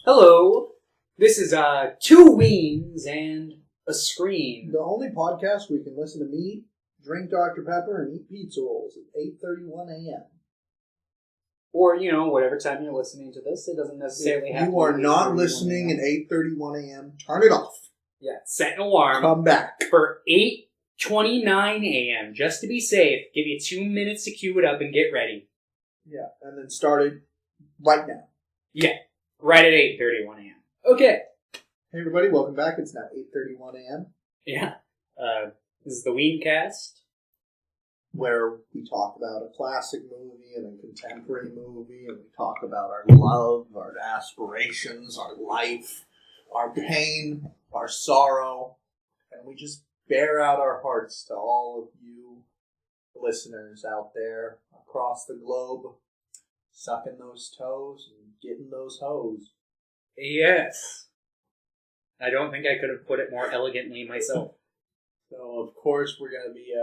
Hello, this is two Weens and a screen. The only podcast where you can listen to me, drink Dr. Pepper, and eat pizza rolls at 8:31 a.m. Or, whatever time you're listening to this. It doesn't necessarily have to be. You are not listening at 8:31 a.m. Turn it off. Yeah, set an alarm. Come back. For 8:29 a.m. Just to be safe. Give you 2 minutes to cue it up and get ready. Yeah, and then start it right now. Yeah, right at 8:31 a.m. Okay. Hey everybody, welcome back. It's now 8:31 a.m. Yeah. This is the Weencast. Where we talk about a classic movie and a contemporary movie, and we talk about our love, our aspirations, our life, our pain, our sorrow, and we just bear out our hearts to all of you listeners out there across the globe, sucking those toes and getting those hoes. Yes. I don't think I could have put it more elegantly myself. So, of course, we're going to be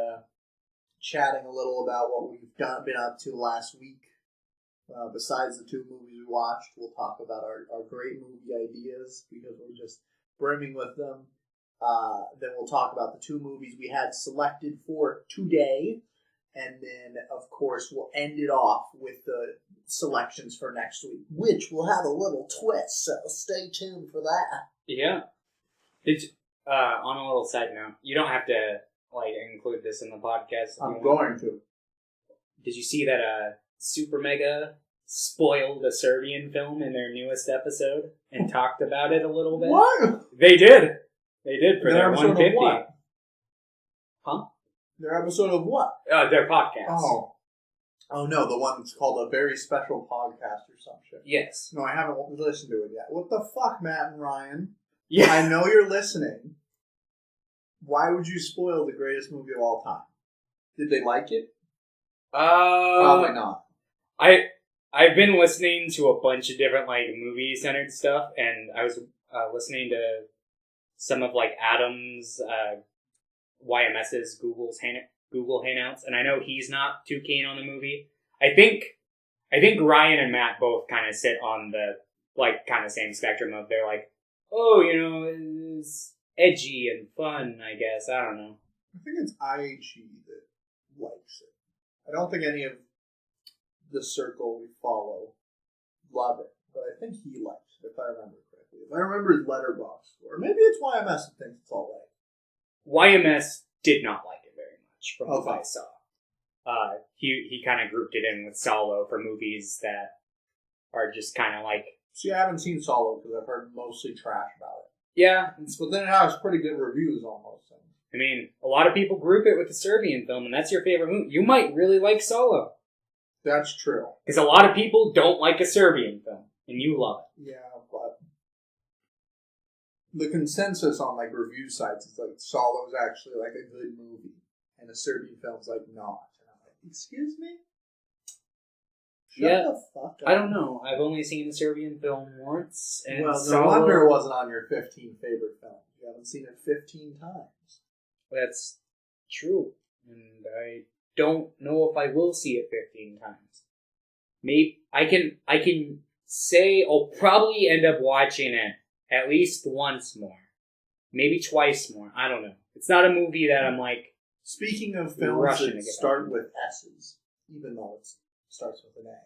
chatting a little about what we've been up to last week. Besides the two movies we watched, we'll talk about our great movie ideas because we're just brimming with them. Then we'll talk about the two movies we had selected for today. And then, of course, we'll end it off with the selections for next week, which will have a little twist, so stay tuned for that. Yeah. On a little side note, you don't have to include this in the podcast. I'm going to. Did you see that Super Mega spoiled a Serbian film in their newest episode and talked about it a little bit? What? They did. They did for their episode 150. Of what? Huh? Their episode of what? Their podcast. Oh no, the one that's called A Very Special Podcast or some shit. Yes. No, I haven't listened to it yet. What the fuck, Matt and Ryan? Yeah. I know you're listening. Why would you spoil the greatest movie of all time? Did they like it? Probably not. I've been listening to a bunch of different movie-centered stuff, and I was listening to some of Adam's YMS's Google Hangouts, and I know he's not too keen on the movie. I think Ryan and Matt both kind of sit on the kind of same spectrum of they're it's edgy and fun, I guess. I don't know. I think it's IHE that likes it. I don't think any of the circle we follow love it, but I think he likes it, if I remember correctly. If I remember his letterbox, or maybe it's YMS that thinks it's all right. YMS did not like it very much from what I saw. He kind of grouped it in with Solo for movies that are just kind of See, I haven't seen Solo because I've heard mostly trash about it. Yeah. But then it has pretty good reviews almost. I mean, a lot of people group it with the Serbian film, and that's your favorite movie. You might really like Solo. That's true. Because a lot of people don't like a Serbian film, and you love it. Yeah, but the consensus on review sites is Solo's actually a good movie, and a Serbian film's not. And I'm like, excuse me? Shut the fuck up. I don't know. I've only seen the Serbian film once. And no wonder it wasn't on your 15 favorite films. You haven't seen it 15 times. That's true. And I don't know if I will see it 15 times. Maybe I can say I'll probably end up watching it at least once more. Maybe twice more. I don't know. It's not a movie that I'm Speaking of films that start with S's, even though it starts with an A,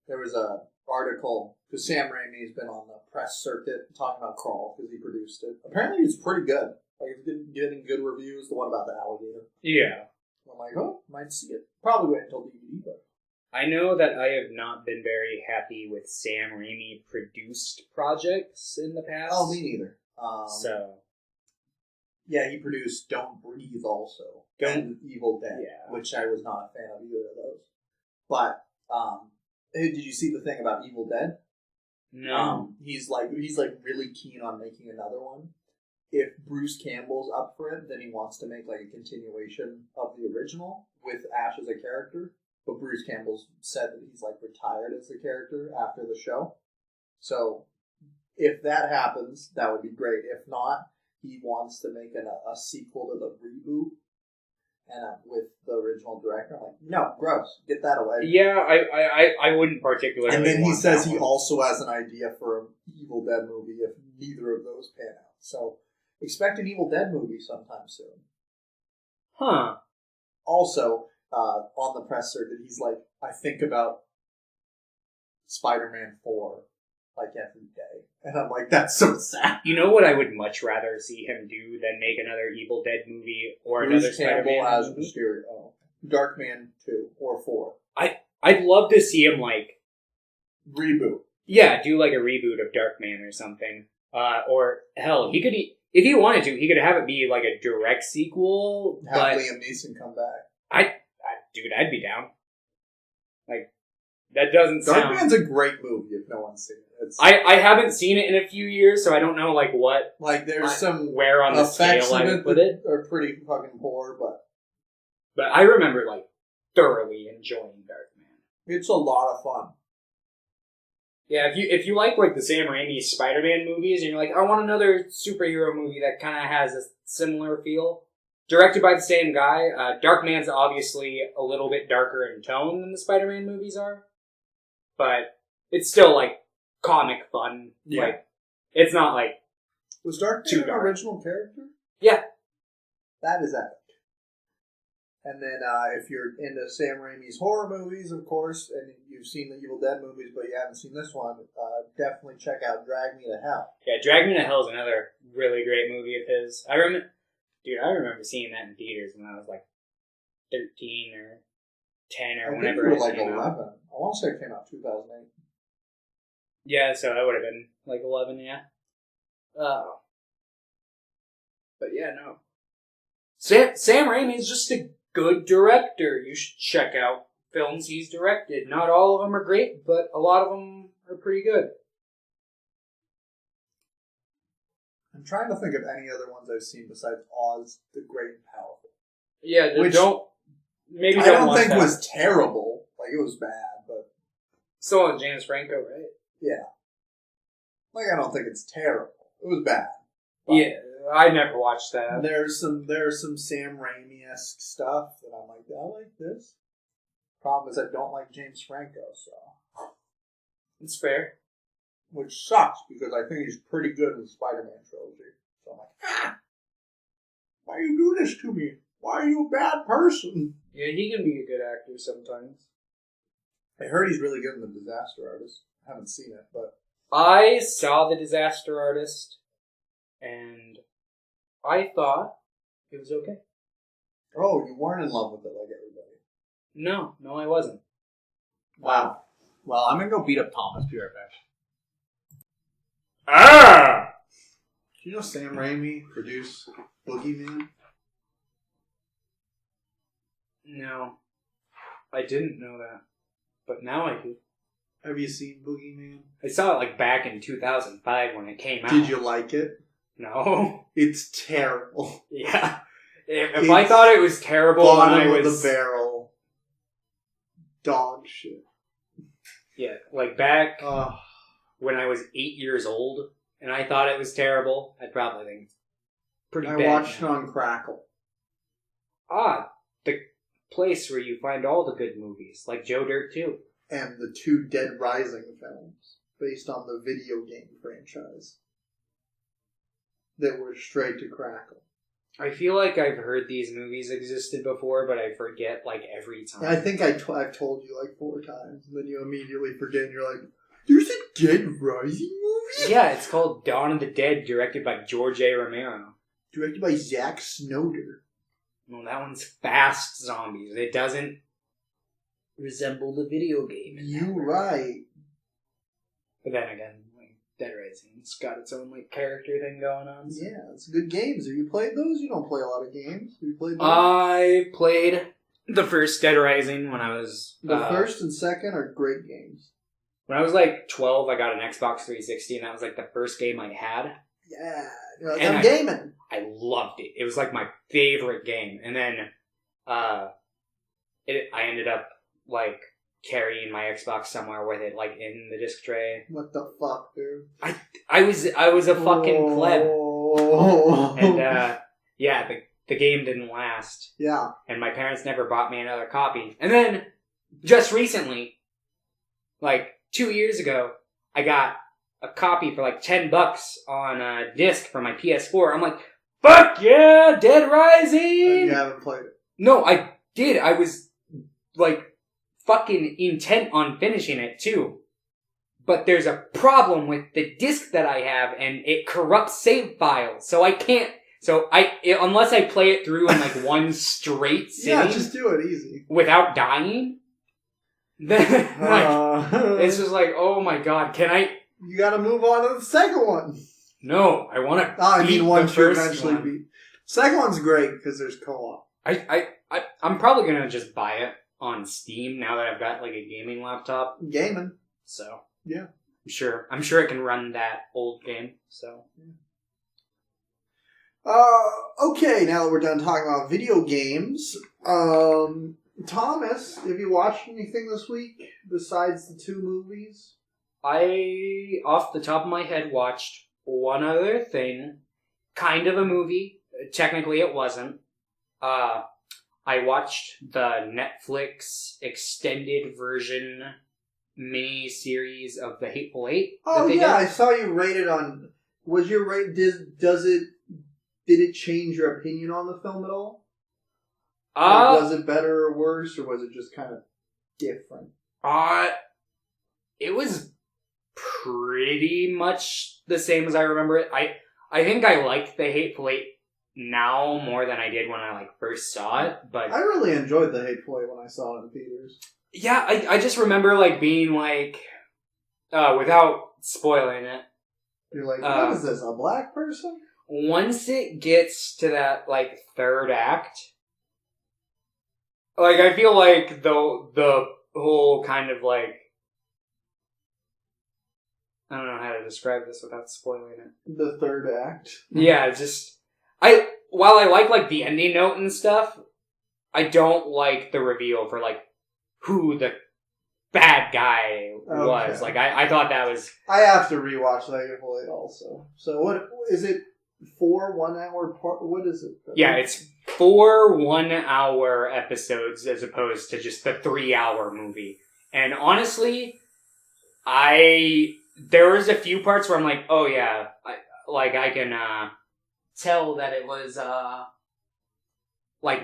there was a article, because Sam Raimi's been on the press circuit talking about Crawl, because he produced it. Apparently it's pretty good. It's getting good reviews, the one about the alligator. Yeah. I'm might see it. Probably wait until DVD, but... I know that I have not been very happy with Sam Raimi produced projects in the past. Oh, me neither. Yeah, he produced Don't Breathe also. And Evil Dead, which I was not a fan of either of those. But, did you see the thing about Evil Dead? No. He's really keen on making another one. If Bruce Campbell's up for it, then he wants to make a continuation of the original with Ash as a character. But Bruce Campbell's said that he's retired as the character after the show. So if that happens, that would be great. If not, he wants to make a sequel to the reboot. and with the original director. I'm like, no, gross, get that away. Yeah, I wouldn't particularly. And then he want says that he one. also has an idea for an Evil Dead movie if neither of those pan out. So expect an Evil Dead movie sometime soon. Huh. Also, on the press circuit, he's like, I think about Spider-Man 4 like every day. And I'm like, that's so sad. You know what I would much rather see him do than make another Evil Dead movie or another Bruce Campbell Spider-Man as movie? Mysterio. Darkman 2 or 4. I'd love to see him, like... Reboot. Yeah, do like a reboot of Darkman or something. Or, hell, he could... If he wanted to, he could have it be like a direct sequel, Have but... Liam Neeson come back. Dude, I'd be down. Like, that doesn't sound... Darkman's a great movie if no one's seen it. I haven't seen it in a few years, so I don't know, like, what... Like, there's some where on the effects scale I of would it put that it. are pretty fucking poor, but But I remember, like, thoroughly enjoying Darkman. it's a lot of fun. Yeah, if you like the Sam Raimi Spider-Man movies, and you're like, I want another superhero movie that kind of has a similar feel, directed by the same guy. Darkman's obviously a little bit darker in tone than the Spider-Man movies are, but it's still like comic fun. Yeah. Like, it's not like Was Darkman Too an dark. original character? Yeah. That is epic. And then if you're into Sam Raimi's horror movies, of course, and you've seen the Evil Dead movies, but you haven't seen this one, definitely check out Drag Me to Hell. Yeah, Drag Me to Hell is another really great movie of his. I remember seeing that in theaters when I was like 13 or 10 or I think whenever you were it like came 11. out. I want to say it came out 2008. Yeah, so I would have been like 11, yeah. But yeah, no. Sam Raimi is just a good director. You should check out films he's directed. Not all of them are great, but a lot of them are pretty good. I'm trying to think of any other ones I've seen besides Oz the Great and Powerful. Yeah, Which maybe I don't watch think that. was terrible. Like, it was bad, but Still on James Franco, right? yeah. Like, I don't think it's terrible. It was bad. But Yeah, I never watched that. There's some Sam Raimi-esque stuff that I'm like, I like this. Problem is I don't like James Franco, so. It's fair. Which sucks, because I think he's pretty good in the Spider-Man trilogy. So I'm like, why you do this to me? Why are you a bad person? Yeah, he can be a good actor sometimes. I heard he's really good in The Disaster Artist. I haven't seen it, but I saw The Disaster Artist, and I thought it was okay. oh, you weren't in love with it like everybody. No, I wasn't. Wow. Well, I'm gonna go beat up Thomas. Be right back. Ah! Do you know Sam Raimi produced Boogeyman? No, I didn't know that, but now I do. Have you seen Boogeyman? I saw it like back in 2005 when it came out. Did you like it? No. It's terrible. Yeah. If I thought it was terrible when I Bottom was... of the barrel. Dog shit. Yeah, like back Ugh. when I was 8 years old, and I thought it was terrible, I'd probably think it's pretty I bad. watched it now. on Crackle. The place where you find all the good movies, like Joe Dirt 2. And the 2 Dead Rising films, based on the video game franchise, that were straight to Crackle. I feel like I've heard these movies existed before, but I forget like every time. I think I've told you like 4 times, and then you immediately forget, and you're like, there's a Dead Rising movie? Yeah, it's called Dawn of the Dead, directed by George A. Romero. Directed by Zack Snyder. Well, that one's fast zombies. It doesn't resemble the video game. You right. But then again, like, Dead Rising's got its own like character thing going on. So. Yeah, it's good games. Have you played those? You don't play a lot of games. Have you played those? I played the first Dead Rising when I was... The first and second are great games. When I was like 12, I got an Xbox 360, and that was like the first game I had. Yeah. You're like, And I'm gaming. I loved it. It was like my favorite game. And then I ended up like carrying my Xbox somewhere with it, like in the disc tray. What the fuck, dude? I was a fucking pleb. Oh. And yeah, the game didn't last. Yeah. And my parents never bought me another copy. And then, just recently, like 2 years ago, I got a copy for like $10 on a disc for my PS4. I'm like, fuck yeah, Dead Rising! You haven't played it. No, I did. I was, like, fucking intent on finishing it, too. But there's a problem with the disc that I have, and it corrupts save files. So I can't... unless I play it through in, like, one straight sitting... Yeah, just do it easy. Without dying... Then, it's just like, oh my god, can I... You gotta move on to the second one. No, I want to once you eventually beat. Second one's great, because there's co-op. I'm probably gonna just buy it on Steam now that I've got like a gaming laptop. Gaming. So yeah, I'm sure it can run that old game. So okay, now that we're done talking about video games, Thomas, have you watched anything this week besides the 2 movies? I, off the top of my head, watched one other thing, kind of a movie. Technically, it wasn't. I watched the Netflix extended version mini-series of The Hateful Eight. Oh, yeah, I saw you rated on... Was your rate... Did it change your opinion on the film at all? Was it better or worse, or was it just kind of different? It was pretty much the same as I remember it. I think I liked The Hateful Eight now more than I did when I first saw it, but I really enjoyed The Hateful Eight when I saw it in theaters. Yeah, I just remember being without spoiling it. You're like, what is this, a black person? Once it gets to that third act, I feel like the whole kind of I don't know how to describe this without spoiling it. The third act? Yeah, while I like the ending note and stuff, I don't like the reveal for who the bad guy was. I thought that was... I have to rewatch The Hateful Eight also. So what is it? 4 1-hour part? What is it? Yeah, it's 4 1-hour episodes as opposed to just the 3-hour movie. And honestly, there was a few parts where I'm like, oh yeah, I can tell that it was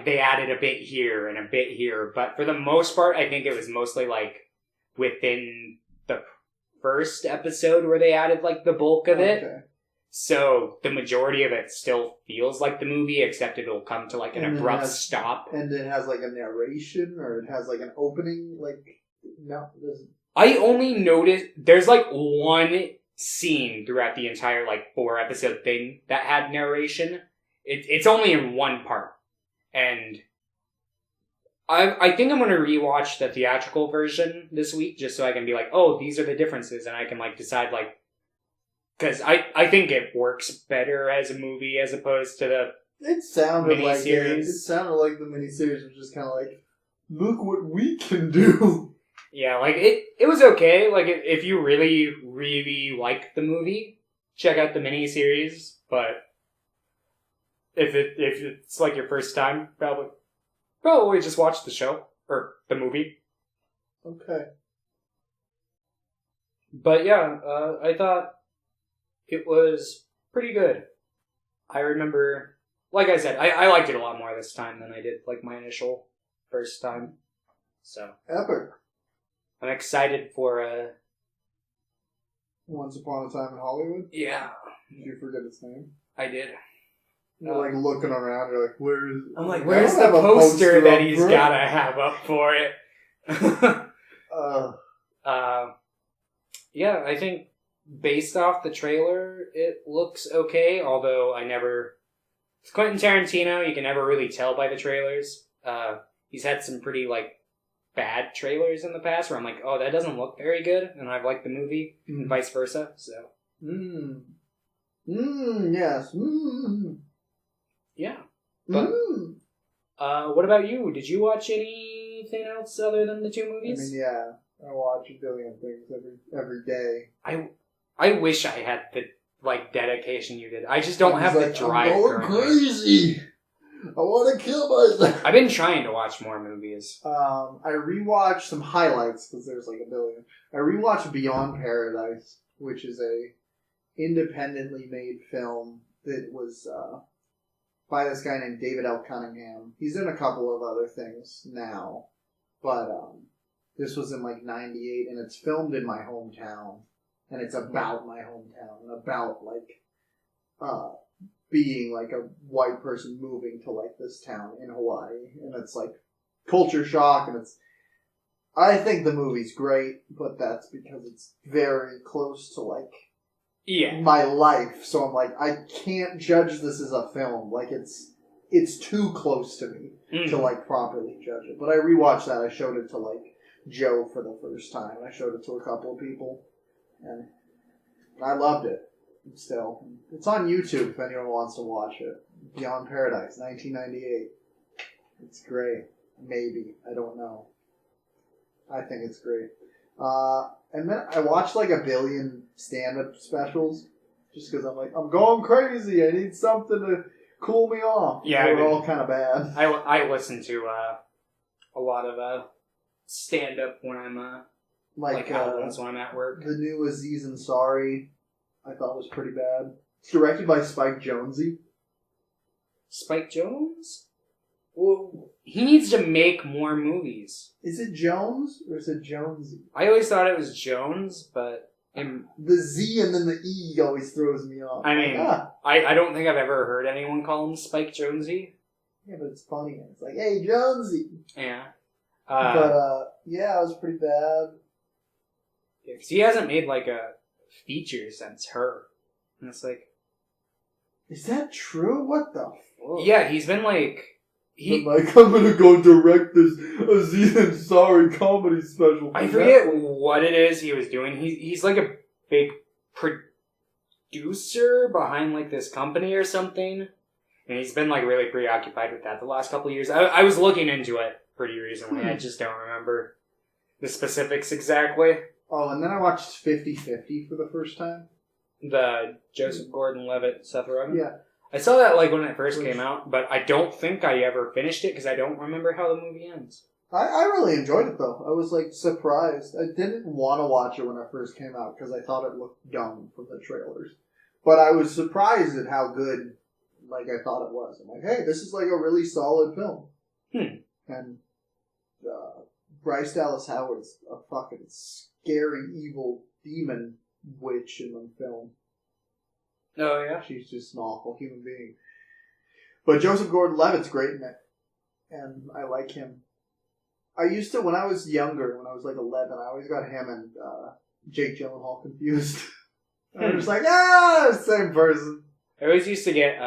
they added a bit here and a bit here, but for the most part, I think it was mostly within the first episode where they added the bulk of it. So the majority of it still feels like the movie, except it'll come to an abrupt stop. And it has a narration, or it has an opening. No, I only noticed there's one scene throughout the entire 4-episode thing that had narration. It's only in one part, and I think I'm gonna rewatch the theatrical version this week just so I can be oh, these are the differences, and I can decide because I think it works better as a movie as opposed to the It sounded miniseries. It sounded like the miniseries was just kind of look what we can do. Yeah, it was okay. If you really, really like the movie, check out the miniseries. But if it's your first time, probably just watch the show or the movie. Okay. But yeah, I thought it was pretty good. I remember, like I said, I liked it a lot more this time than I did my initial first time. So epic. I'm excited for Once Upon a Time in Hollywood? Yeah. Did you forget its name? I did. You're looking around, you're where is... I'm where's the poster that he's gotta have up for it? Yeah, I think based off the trailer, it looks okay, although it's Quentin Tarantino, you can never really tell by the trailers. He's had some pretty, bad trailers in the past where I'm oh, that doesn't look very good, and I've liked the movie, and vice versa, so. Yes. Yeah. But, what about you? Did you watch anything else other than the 2 movies? Yeah. I watch a billion things every day. I wish I had the, dedication you did. I just don't have the drive. I'm going crazy. I want to kill myself. I've been trying to watch more movies. I rewatched some highlights because there's like a billion. I rewatched Beyond Paradise, which is a independently made film that was by this guy named David L. Cunningham. He's in a couple of other things now, but this was in like '98, and it's filmed in my hometown, and it's about my hometown and about like being like a white person moving to like this town in Hawaii, and it's like culture shock, and it's. I think the movie's great, but that's because it's very close to like. Yeah. My life, so I'm like, I can't judge this as a film. Like, it's too close to me to, like, properly judge it. But I rewatched that. I showed it to, like, Joe for the first time. I showed it to a couple of people, and I loved it still. It's on YouTube if anyone wants to watch it. Beyond Paradise, 1998. It's great. Maybe. I don't know. I think it's great. And then I watched like a billion stand-up specials just because I'm like, I'm going crazy. I need something to cool me off. Yeah, they were all kind of bad. I listen to a lot of stand-up when I'm like albums when I'm at work. The new Aziz Ansari I thought was pretty bad. It's directed by Spike Jonze. Spike Jonze? Well, he needs to make more movies. Is it Jones or is it Jonesy? I always thought it was Jones, but the Z and then the E always throws me off. I mean, I don't think I've ever heard anyone call him Spike Jonze. Yeah, but it's funny. It's like, hey, Jonesy. Yeah. Yeah, it was pretty bad. Yeah, 'cause he hasn't made like a feature since Her. And it's like... Is that true? What the fuck? Yeah, he's been like... I'm gonna go direct this Aziz Ansari comedy special. I forget what it is he was doing. He's like a big producer behind like this company or something. And he's been like really preoccupied with that the last couple of years. I was looking into it pretty recently. I just don't remember the specifics exactly. Oh, and then I watched 50-50 for the first time. The Joseph Gordon-Levitt, Seth Rogen? Yeah. I saw that like when it first came out, but I don't think I ever finished it because I don't remember how the movie ends. I really enjoyed it though. I was like surprised. I didn't want to watch it when it first came out because I thought it looked dumb from the trailers. But I was surprised at how good like I thought it was. I'm like, hey, this is like a really solid film. And Bryce Dallas Howard's a fucking scary, evil demon witch in the film. Oh, yeah? She's just an awful human being. But Joseph Gordon-Levitt's great in it. And I like him. I used to, when I was younger, when I was like 11, I always got him and Jake Gyllenhaal confused. I was just like, same person. I always used to get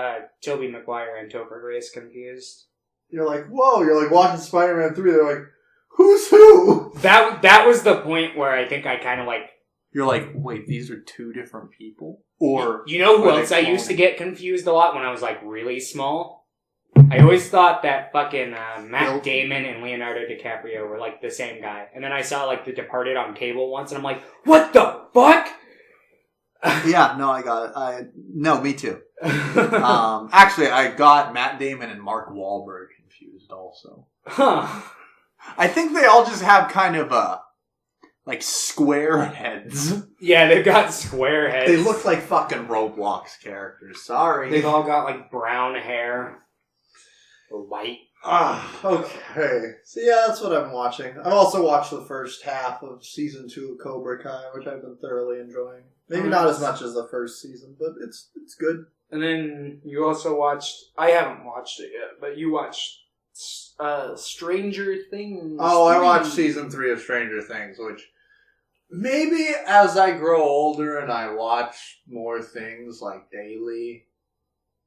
Tobey Maguire and Topher Grace confused. You're like, whoa, you're like watching Spider-Man 3, they're like, who's who? That was the point where I think I kind of like... You're like, wait, these are two different people? Or you know who else I used to get confused a lot when I was like really small? I always thought that fucking Matt Damon and Leonardo DiCaprio were like the same guy. And then I saw like The Departed on cable once and I'm like, what the fuck? Yeah, no, I got it. No, me too. Actually, I got Matt Damon and Mark Wahlberg confused also. Huh. I think they all just have kind of like square heads. Yeah, they've got square heads. They look like fucking Roblox characters. Sorry. They've all got like brown hair. Or white. Okay. So yeah, that's what I'm watching. I've also watched the first half of season 2 of Cobra Kai, which I've been thoroughly enjoying. Maybe not as much as the first season, but it's good. And then you also watched... I haven't watched it yet, but you watched Stranger Things. Oh, I watched season 3 of Stranger Things, which... Maybe as I grow older and I watch more things like daily,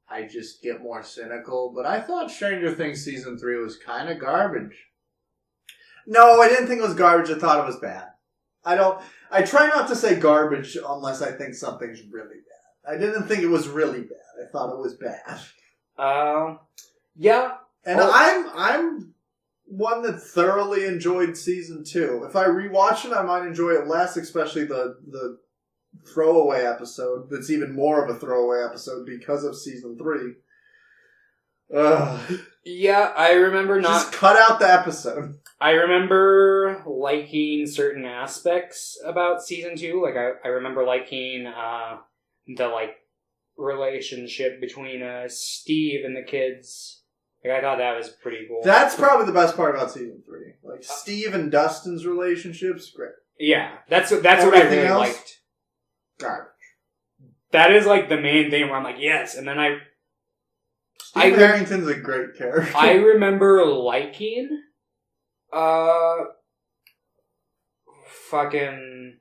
I just get more cynical. But I thought Stranger Things season 3 was kind of garbage. No, I didn't think it was garbage. I thought it was bad. I try not to say garbage unless I think something's really bad. I didn't think it was really bad. I thought it was bad. Yeah. And I'm one that thoroughly enjoyed season 2. If I rewatch it, I might enjoy it less, especially the throwaway episode. That's even more of a throwaway episode because of season 3. Ugh. Yeah, I remember not... Just cut out the episode. I remember liking certain aspects about season 2. Like, I remember liking the, like, relationship between Steve and the kids. Like, I thought that was pretty cool. That's probably the best part about season 3. Like, Steve and Dustin's relationship's great. Yeah, that's what I really liked. Garbage. That is, like, the main thing where I'm like, yes, and then Steve Harrington's a great character. I remember liking fucking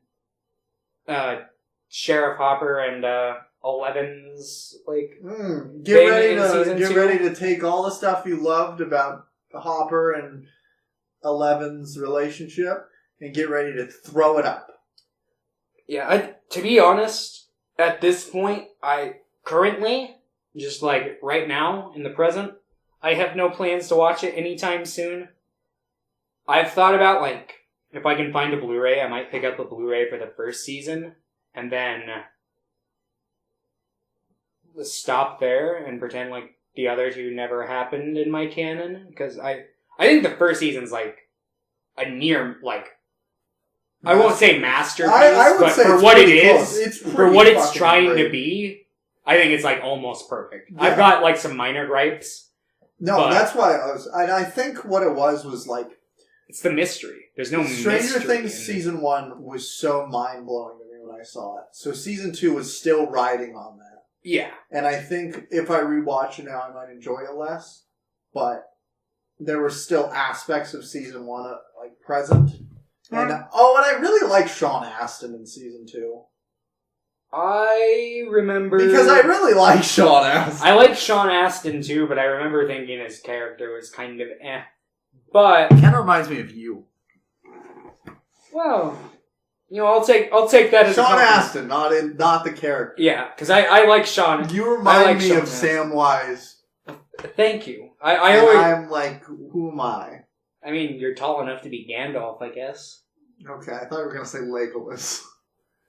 Sheriff Hopper and Eleven's like get ready to take all the stuff you loved about Hopper and Eleven's relationship and get ready to throw it up. Yeah, to be honest, at this point, I currently, just like right now in the present, I have no plans to watch it anytime soon. I've thought about, like, if I can find a Blu-ray, I might pick up a Blu-ray for the first season, and then stop there and pretend like the other two never happened in my canon, because I think the first season's, like, a near, like, I won't say masterpiece, but for what it is, for what it's trying to be, I think it's, like, almost perfect. Yeah. I've got, like, some minor gripes. No, that's why I think what it was, like, it's the mystery. There's no mystery. Stranger Things Season 1 was so mind-blowing to me when I saw it. So Season 2 was still riding on that. Yeah. And I think if I rewatch it now, I might enjoy it less. But there were still aspects of Season 1, like, present. And, and I really like Sean Astin in Season 2. I remember... Because I really like Sean Astin. I like Sean Astin, too, but I remember thinking his character was kind of eh. But it kind of reminds me of you. Well, I'll take that as Sean Astin, not the character. Yeah, because I like Sean. You remind me of Sam Wise. Thank you. I'm like, who am I? I mean, you're tall enough to be Gandalf, I guess. Okay, I thought you were gonna say Legolas.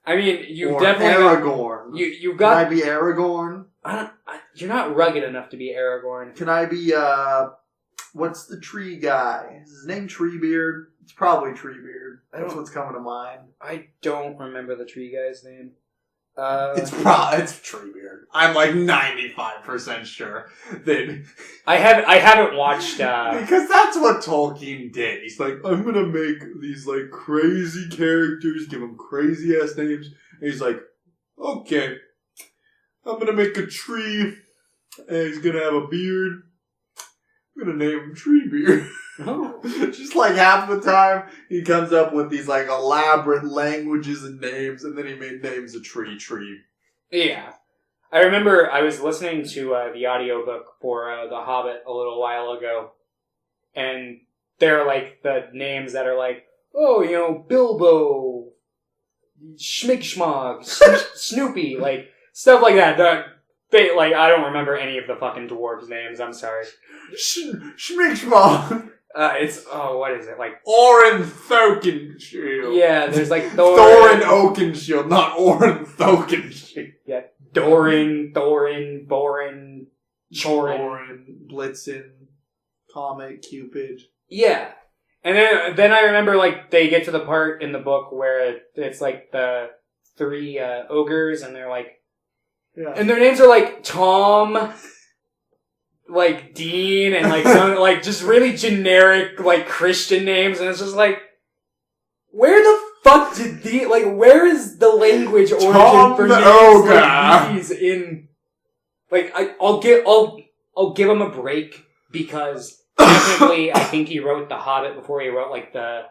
I mean, you or definitely Aragorn. You got. Can I be Aragorn? You're not rugged enough to be Aragorn. Can I be what's the tree guy? Is his name Treebeard? It's probably Treebeard. That's what's coming to mind. I don't remember the tree guy's name. It's Treebeard. I'm like 95% sure that I haven't watched because that's what Tolkien did. He's like, I'm gonna make these like crazy characters, give them crazy ass names, and he's like, okay, I'm gonna make a tree, and he's gonna have a beard. I'm gonna name him Treebeard. Oh. Just like half the time, he comes up with these like elaborate languages and names, and then he names a tree. Yeah. I remember I was listening to the audiobook for The Hobbit a little while ago, and there are like the names that are like, Bilbo, Schmigschmog, Snoopy, like, stuff like that. Like, I don't remember any of the fucking dwarves' names, I'm sorry. Schmigschmog! what is it, like... Orin Thokenshield. Yeah, there's like Thorin Oakenshield, not Orin Thokenshield. Yeah, Doran, Borin, Chorin. Chorin, Blitzen, Comet, Cupid. Yeah. And then I remember, like, they get to the part in the book where it's like the 3 ogres, and they're like... Yeah. And their names are like Tom... like Dean and like some like just really generic like Christian names, and it's just like, where the fuck did where is the language origin Tom for the names ogre. like these in like I'll give him a break because technically I think he wrote The Hobbit before he wrote like the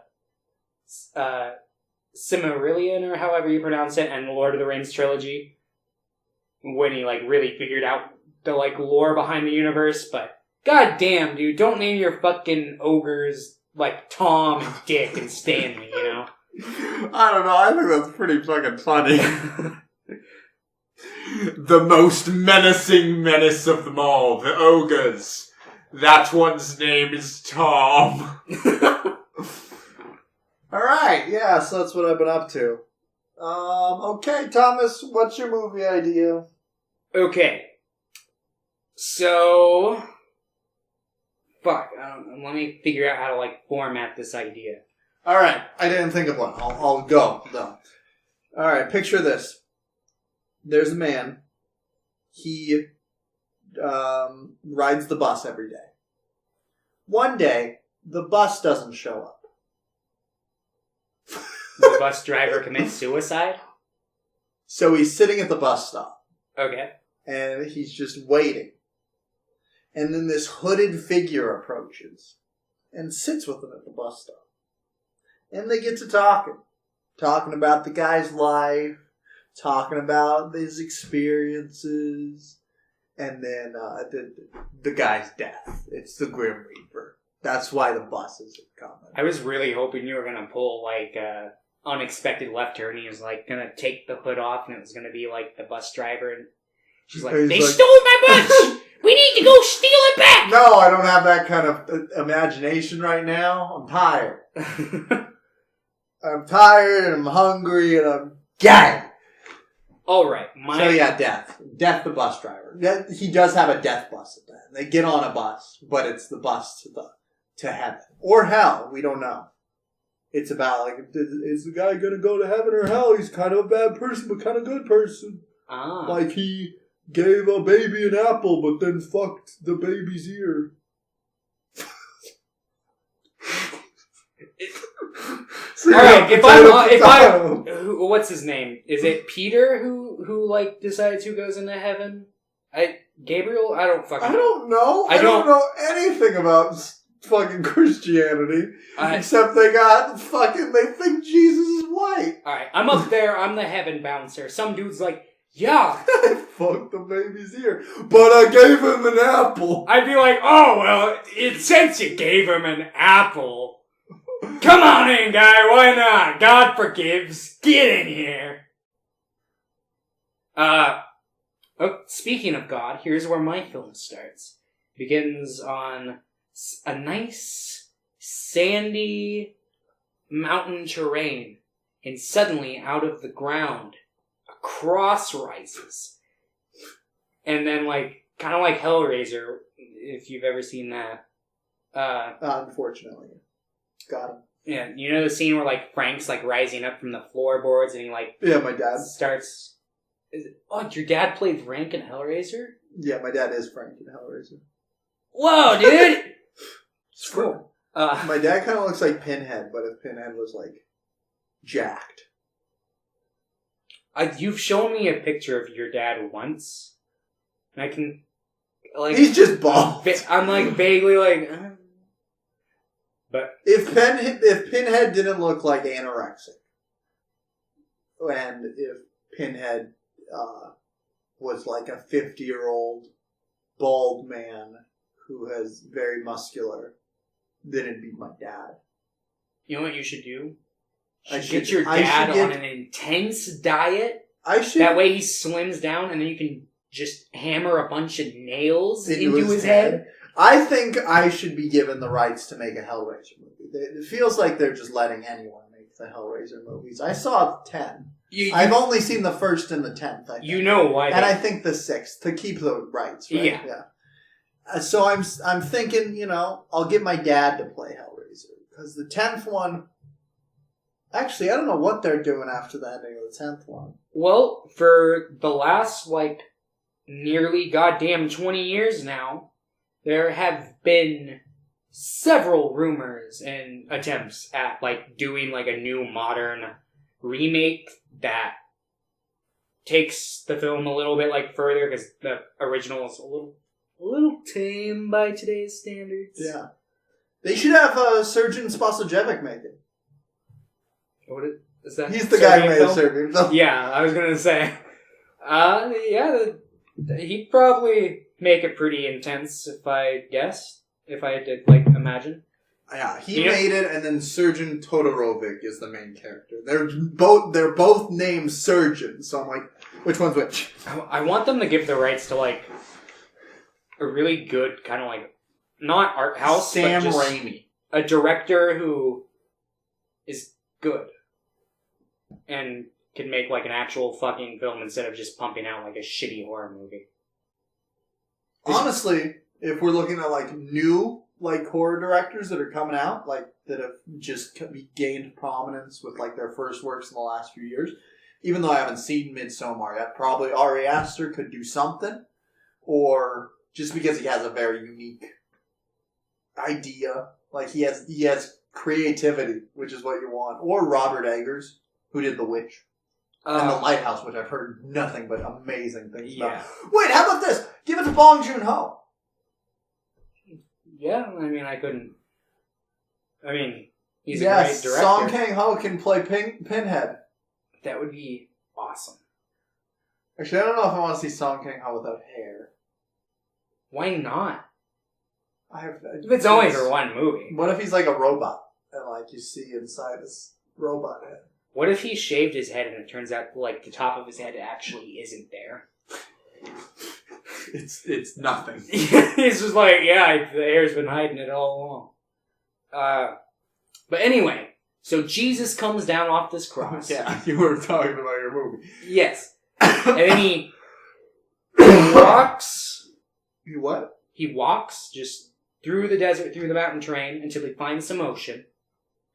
Silmarillion or however you pronounce it and the Lord of the Rings trilogy when he like really figured out the, like, lore behind the universe, but god damn, dude, don't name your fucking ogres, like, Tom and Dick and Stanley, you know? I don't know, I think that's pretty fucking funny. The most menacing menace of them all, the ogres. That one's name is Tom. Alright, yeah, so that's what I've been up to. Okay, Thomas, what's your movie idea? Okay. So, fuck. Let me figure out how to, like, format this idea. Alright, I didn't think of one. I'll go, though. Alright, picture this. There's a man. He rides the bus every day. One day, the bus doesn't show up. The bus driver commits suicide? So he's sitting at the bus stop. Okay. And he's just waiting. And then this hooded figure approaches and sits with him at the bus stop. And they get to talking. Talking about the guy's life. Talking about his experiences. And then the guy's death. It's the Grim Reaper. That's why the bus is coming. I was really hoping you were going to pull, like, unexpected left turn. He was, like, going to take the hood off, and it was going to be, like, the bus driver. And she's like, they stole my bus! We need to go steal it back! No, I don't have that kind of imagination right now. I'm tired. I'm tired, and I'm hungry, and I'm gay. Alright. So yeah, death. Death the bus driver. He does have a death bus at the end. They get on a bus, but it's the bus to heaven. Or hell, we don't know. It's about, like, is the guy gonna go to heaven or hell? He's kind of a bad person, but kind of good person. Ah. Like, he gave a baby an apple, but then fucked the baby's ear. Alright, what's his name? Is it Peter who like decides who goes into heaven? Gabriel? I don't fucking know. I don't know. I don't know anything about fucking Christianity. Except they think Jesus is white. Alright, I'm up there, I'm the heaven bouncer. Some dude's like, yeah. I fucked the baby's ear, but I gave him an apple. I'd be like, oh, well, since you gave him an apple, come on in, guy, why not? God forgives. Get in here. Speaking of God, here's where my film starts. Begins on a nice, sandy mountain terrain, and suddenly, out of the ground, a cross rises. And then, like, kind of like Hellraiser, if you've ever seen that. Unfortunately. Got him. Yeah, you know the scene where, like, Frank's, like, rising up from the floorboards and he, like... Yeah, my dad. Starts... your dad played Frank in Hellraiser? Yeah, my dad is Frank in Hellraiser. Whoa, dude! It's cool. My dad kind of looks like Pinhead, but if Pinhead was, like, jacked. You've shown me a picture of your dad once. And I can... like, he's just bald. I'm, like, vaguely, like... But if Pinhead didn't look like anorexic, and if Pinhead was like a 50-year-old bald man who is very muscular, then it'd be my dad. You know what you should do? Get your dad on an intense diet. That way he slims down, and then you can just hammer a bunch of nails into his head. I think I should be given the rights to make a Hellraiser movie. It feels like they're just letting anyone make the Hellraiser movies. I saw 10. I've only seen the first and the 10th, I think. You know why. And I think the 6th, to keep the rights, right? Yeah. So I'm thinking, I'll get my dad to play Hellraiser. Because the 10th one... Actually, I don't know what they're doing after the ending of the 10th one. Well, for the last, like, nearly goddamn 20 years now... There have been several rumors and attempts at, like, doing, like, a new modern remake that takes the film a little bit, like, further, because the original is a little tame by today's standards. Yeah. They should have Sergeant Spasojevic make it. What is that? He's the guy who made a Serbian film. Yeah, I was gonna say. He'd probably... make it pretty intense, if I guess. If I had to, like, imagine. Yeah, he made it, and then Surgeon Todorovic is the main character. They're both named Surgeon, so I'm like, which one's which? I want them to give the rights to, like, a really good kind of, like, not art house, Sam but just Raimi. A director who is good. And can make, like, an actual fucking film instead of just pumping out, like, a shitty horror movie. Honestly, if we're looking at, like, new, like horror directors that are coming out, like that have just gained prominence with like their first works in the last few years. Even though I haven't seen Midsommar yet, probably Ari Aster could do something, or just because he has a very unique idea, like he has creativity, which is what you want. Or Robert Eggers, who did The Witch. And The Lighthouse, which I've heard nothing but amazing things about. Wait, how about this? Give it to Bong Joon-ho. Yeah, I mean, he's a great director. Song Kang-ho can play Pinhead. That would be awesome. Actually, I don't know if I want to see Song Kang-ho without hair. Why not? If it's only for one movie. What if he's like a robot, and like you see inside his robot head? What if he shaved his head and it turns out like the top of his head actually isn't there? It's nothing. He's just like, yeah, the hair's been hiding it all along. But anyway, so Jesus comes down off this cross. Yeah, you were talking about your movie. Yes. And then he walks. He what? He walks just through the desert, through the mountain terrain until he finds some ocean.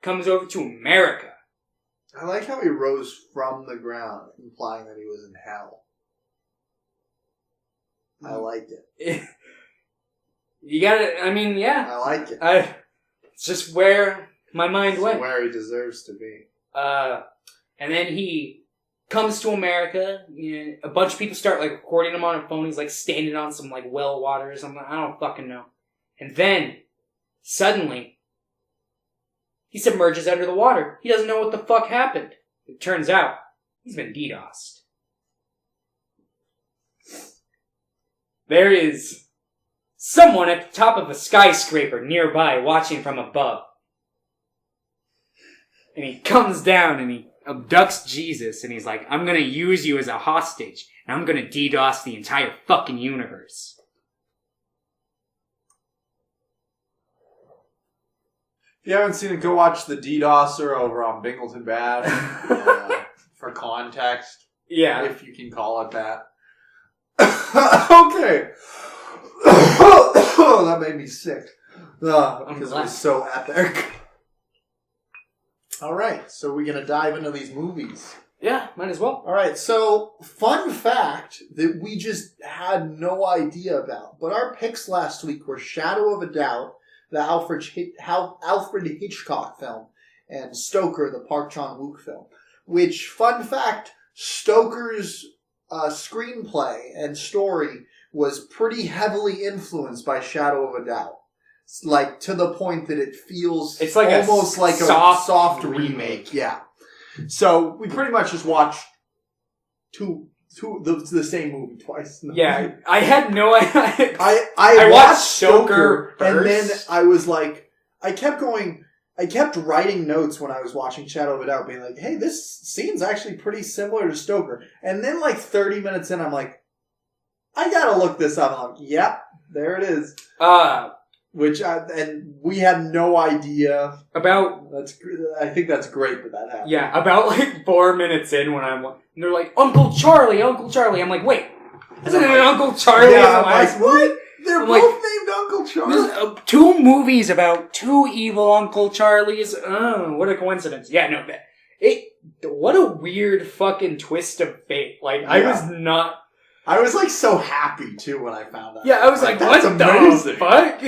Comes over to America. I like how he rose from the ground, implying that he was in hell. I like it. You gotta, I mean, yeah. I like it. It's just where my mind went. Where he deserves to be. And then he comes to America. You know, a bunch of people start like recording him on a phone. He's like standing on some like well water or something. I don't fucking know. And then, suddenly, he submerges under the water. He doesn't know what the fuck happened. It turns out, he's been DDoSed. There is someone at the top of a skyscraper nearby watching from above. And he comes down and he abducts Jesus and he's like, I'm gonna use you as a hostage and I'm gonna DDoS the entire fucking universe. If you haven't seen it, go watch The DDoSer over on Bingleton Bad for context. Yeah. If you can call it that. Okay. That made me sick. Because it was so epic. Alright, so we're going to dive into these movies. Yeah, might as well. Alright, so fun fact that we just had no idea about. But our picks last week were Shadow of a Doubt, the Alfred Hitchcock film, and Stoker, the Park Chan-wook film. Which, fun fact, Stoker's screenplay and story was pretty heavily influenced by Shadow of a Doubt. Like, to the point that it feels it's like almost like a soft remake. Yeah. So, we pretty much just watched the same movie twice. Yeah, I had no idea. I watched Stoker first. And then I was like, I kept writing notes when I was watching Shadow of a Doubt, being like, hey, this scene's actually pretty similar to Stoker. And then like 30 minutes in, I'm like, I gotta look this up. I'm like, yep, there it is. And we had no idea. I think that's great that happened. Yeah, about like 4 minutes in when and they're like, Uncle Charlie. I'm like, wait, isn't it Uncle Charlie? Yeah, I'm like, what? They're both named Uncle Charlie? There's 2 movies about 2 evil Uncle Charlies. Oh, what a coincidence. Yeah, no, what a weird fucking twist of fate. Like, yeah. I was like so happy too when I found out. Yeah, I was like what the fuck?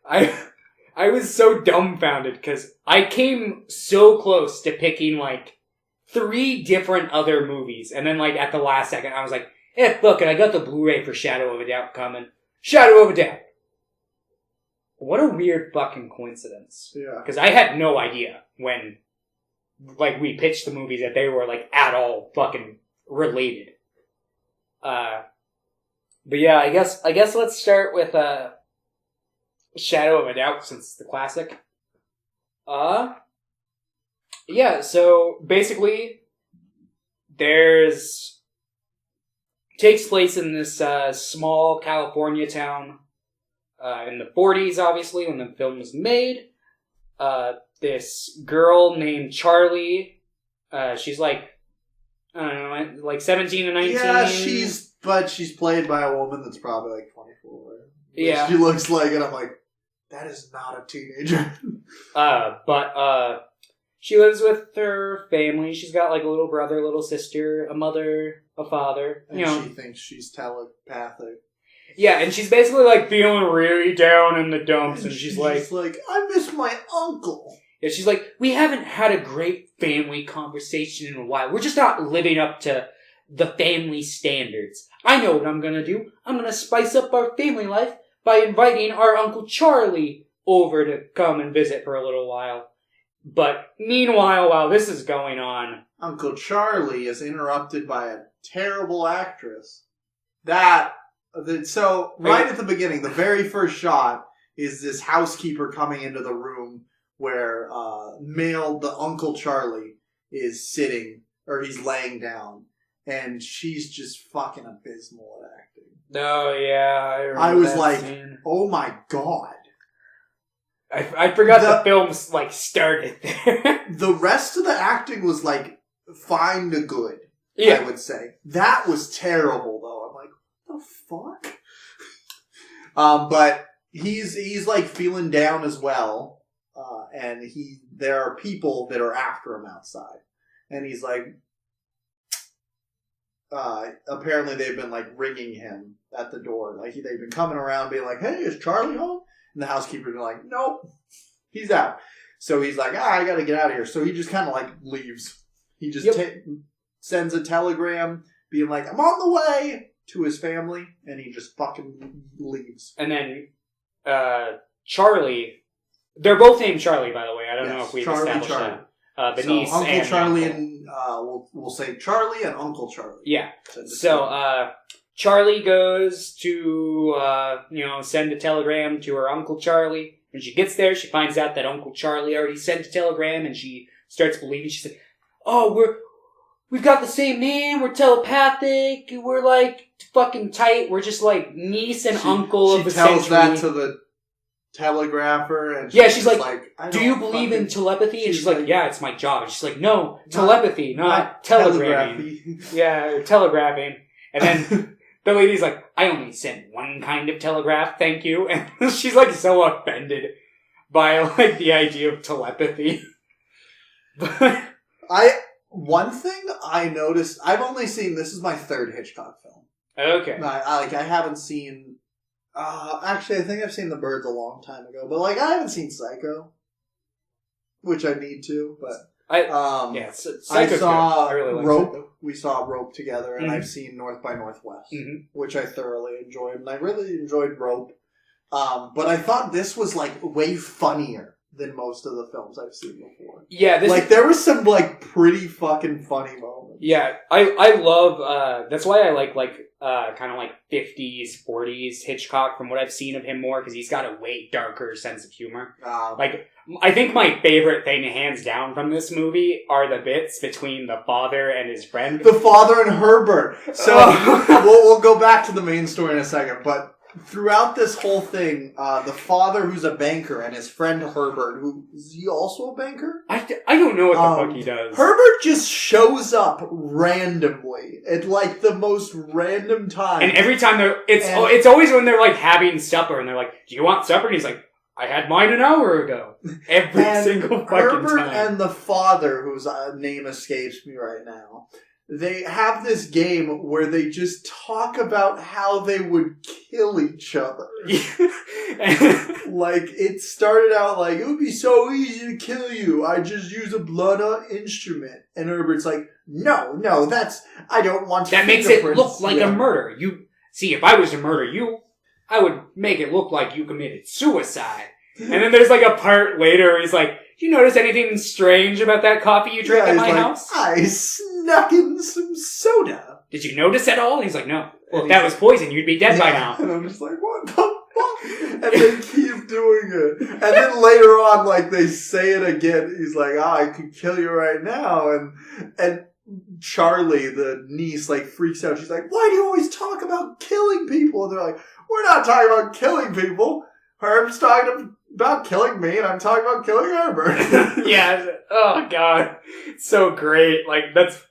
I was so dumbfounded because I came so close to picking like 3 different other movies, and then like at the last second I was like, fuck it, I got the Blu-ray for Shadow of a Doubt coming. Shadow of a Doubt. What a weird fucking coincidence. Yeah. Because I had no idea when like we pitched the movies that they were like at all fucking related. But yeah, I guess let's start with Shadow of a Doubt since it's the classic. Yeah, so basically takes place in this small California town in the 40s, obviously, when the film was made. This girl named Charlie, she's like, I don't know, like 17 or 19. Yeah, she's played by a woman that's probably like 24. Yeah. She looks like it. I'm like, That is not a teenager. But she lives with her family. She's got like a little brother, little sister, a mother, a father. And she thinks she's telepathic. Yeah, and she's basically like feeling really down in the dumps, and she's like, I miss my uncle. Yeah, she's like, we haven't had a great family conversation in a while. We're just not living up to the family standards. I know what I'm gonna do. I'm gonna spice up our family life by inviting our Uncle Charlie over to come and visit for a little while. But meanwhile, while this is going on, Uncle Charlie is interrupted by a terrible actress. So, right at the beginning, the very first shot is this housekeeper coming into the room where the Uncle Charlie is sitting, or he's laying down, and she's just fucking abysmal at acting. Oh, yeah. I was like, oh my god. I forgot the film's, like, started there. The rest of the acting was, like, fine to good, yeah. I would say. That was terrible, though. I'm like, what the fuck? But he's like, feeling down as well, and there are people that are after him outside. And he's like, apparently they've been, like, ringing him at the door. Like, they've been coming around being like, hey, is Charlie home? And the housekeeper's been like, nope, he's out. So he's like, I gotta get out of here. So he just kind of, like, leaves. He just sends a telegram being like, I'm on the way to his family. And he just fucking leaves. And then Charlie, they're both named Charlie, by the way. I don't know if we've established that. The niece Uncle and Charlie uncle. And we'll say Charlie and Uncle Charlie. Yeah. So Charlie goes to send a telegram to her Uncle Charlie. When she gets there, she finds out that Uncle Charlie already sent a telegram, and she starts believing. She's like, "Oh, we've got the same name. We're telepathic. We're like fucking tight. We're just like niece and uncle of the century." She tells that to the telegrapher, and she's like, "Do you believe in telepathy?" And she's like, "Yeah, it's my job." And she's like, "No, telepathy, not telegraphing." Yeah, telegraphing. And then the lady's like, "I only sent one kind of telegraph, thank you." And she's like so offended by like the idea of telepathy. One thing I noticed, I've only seen, this is my third Hitchcock film. Okay. I haven't seen, actually I think I've seen The Birds a long time ago, but like I haven't seen Psycho, which I need to, but Psycho's I saw really like Rope. Psycho. We saw Rope together, and I've seen North by Northwest, which I thoroughly enjoyed, and I really enjoyed Rope. But I thought this was like way funnier than most of the films I've seen before. Yeah, there was some like pretty fucking funny moments. Yeah, I love. That's why I like kind of like 50s, 40s Hitchcock from what I've seen of him more, because he's got a way darker sense of humor. I think my favorite thing, hands down, from this movie are the bits between the father and his friend. The father and Herbert. So we'll go back to the main story in a second, but throughout this whole thing, the father, who's a banker, and his friend Herbert, is he also a banker? I don't know what the fuck he does. Herbert just shows up randomly at like the most random time, and every time it's always when they're like having supper, and they're like, "Do you want supper?" And he's like, "I had mine an hour ago." Every single fucking Herbert time. And the father, whose name escapes me right now, they have this game where they just talk about how they would kill each other. Like, it started out like, it would be so easy to kill you. I just use a blood instrument. And Herbert's like, no, I don't want that makes it look like a murder. See, if I was to murder you, I would make it look like you committed suicide. And then there's like a part later where he's like, "Do you notice anything strange about that coffee you drank at my house?" "I snuck in some soda." "Did you notice at all?" And he's like, "No." "Well, if that was poison, you'd be dead by now." And I'm just like, what the fuck? And they keep doing it. And then later on, like, they say it again. He's like, I could kill you right now. And Charlie, the niece, like, freaks out. She's like, "Why do you always talk about killing people?" And they're like, "We're not talking about killing people. Herb's talking about killing me, and I'm talking about killing Herbert." Yeah. Oh, God. It's so great. Like, that's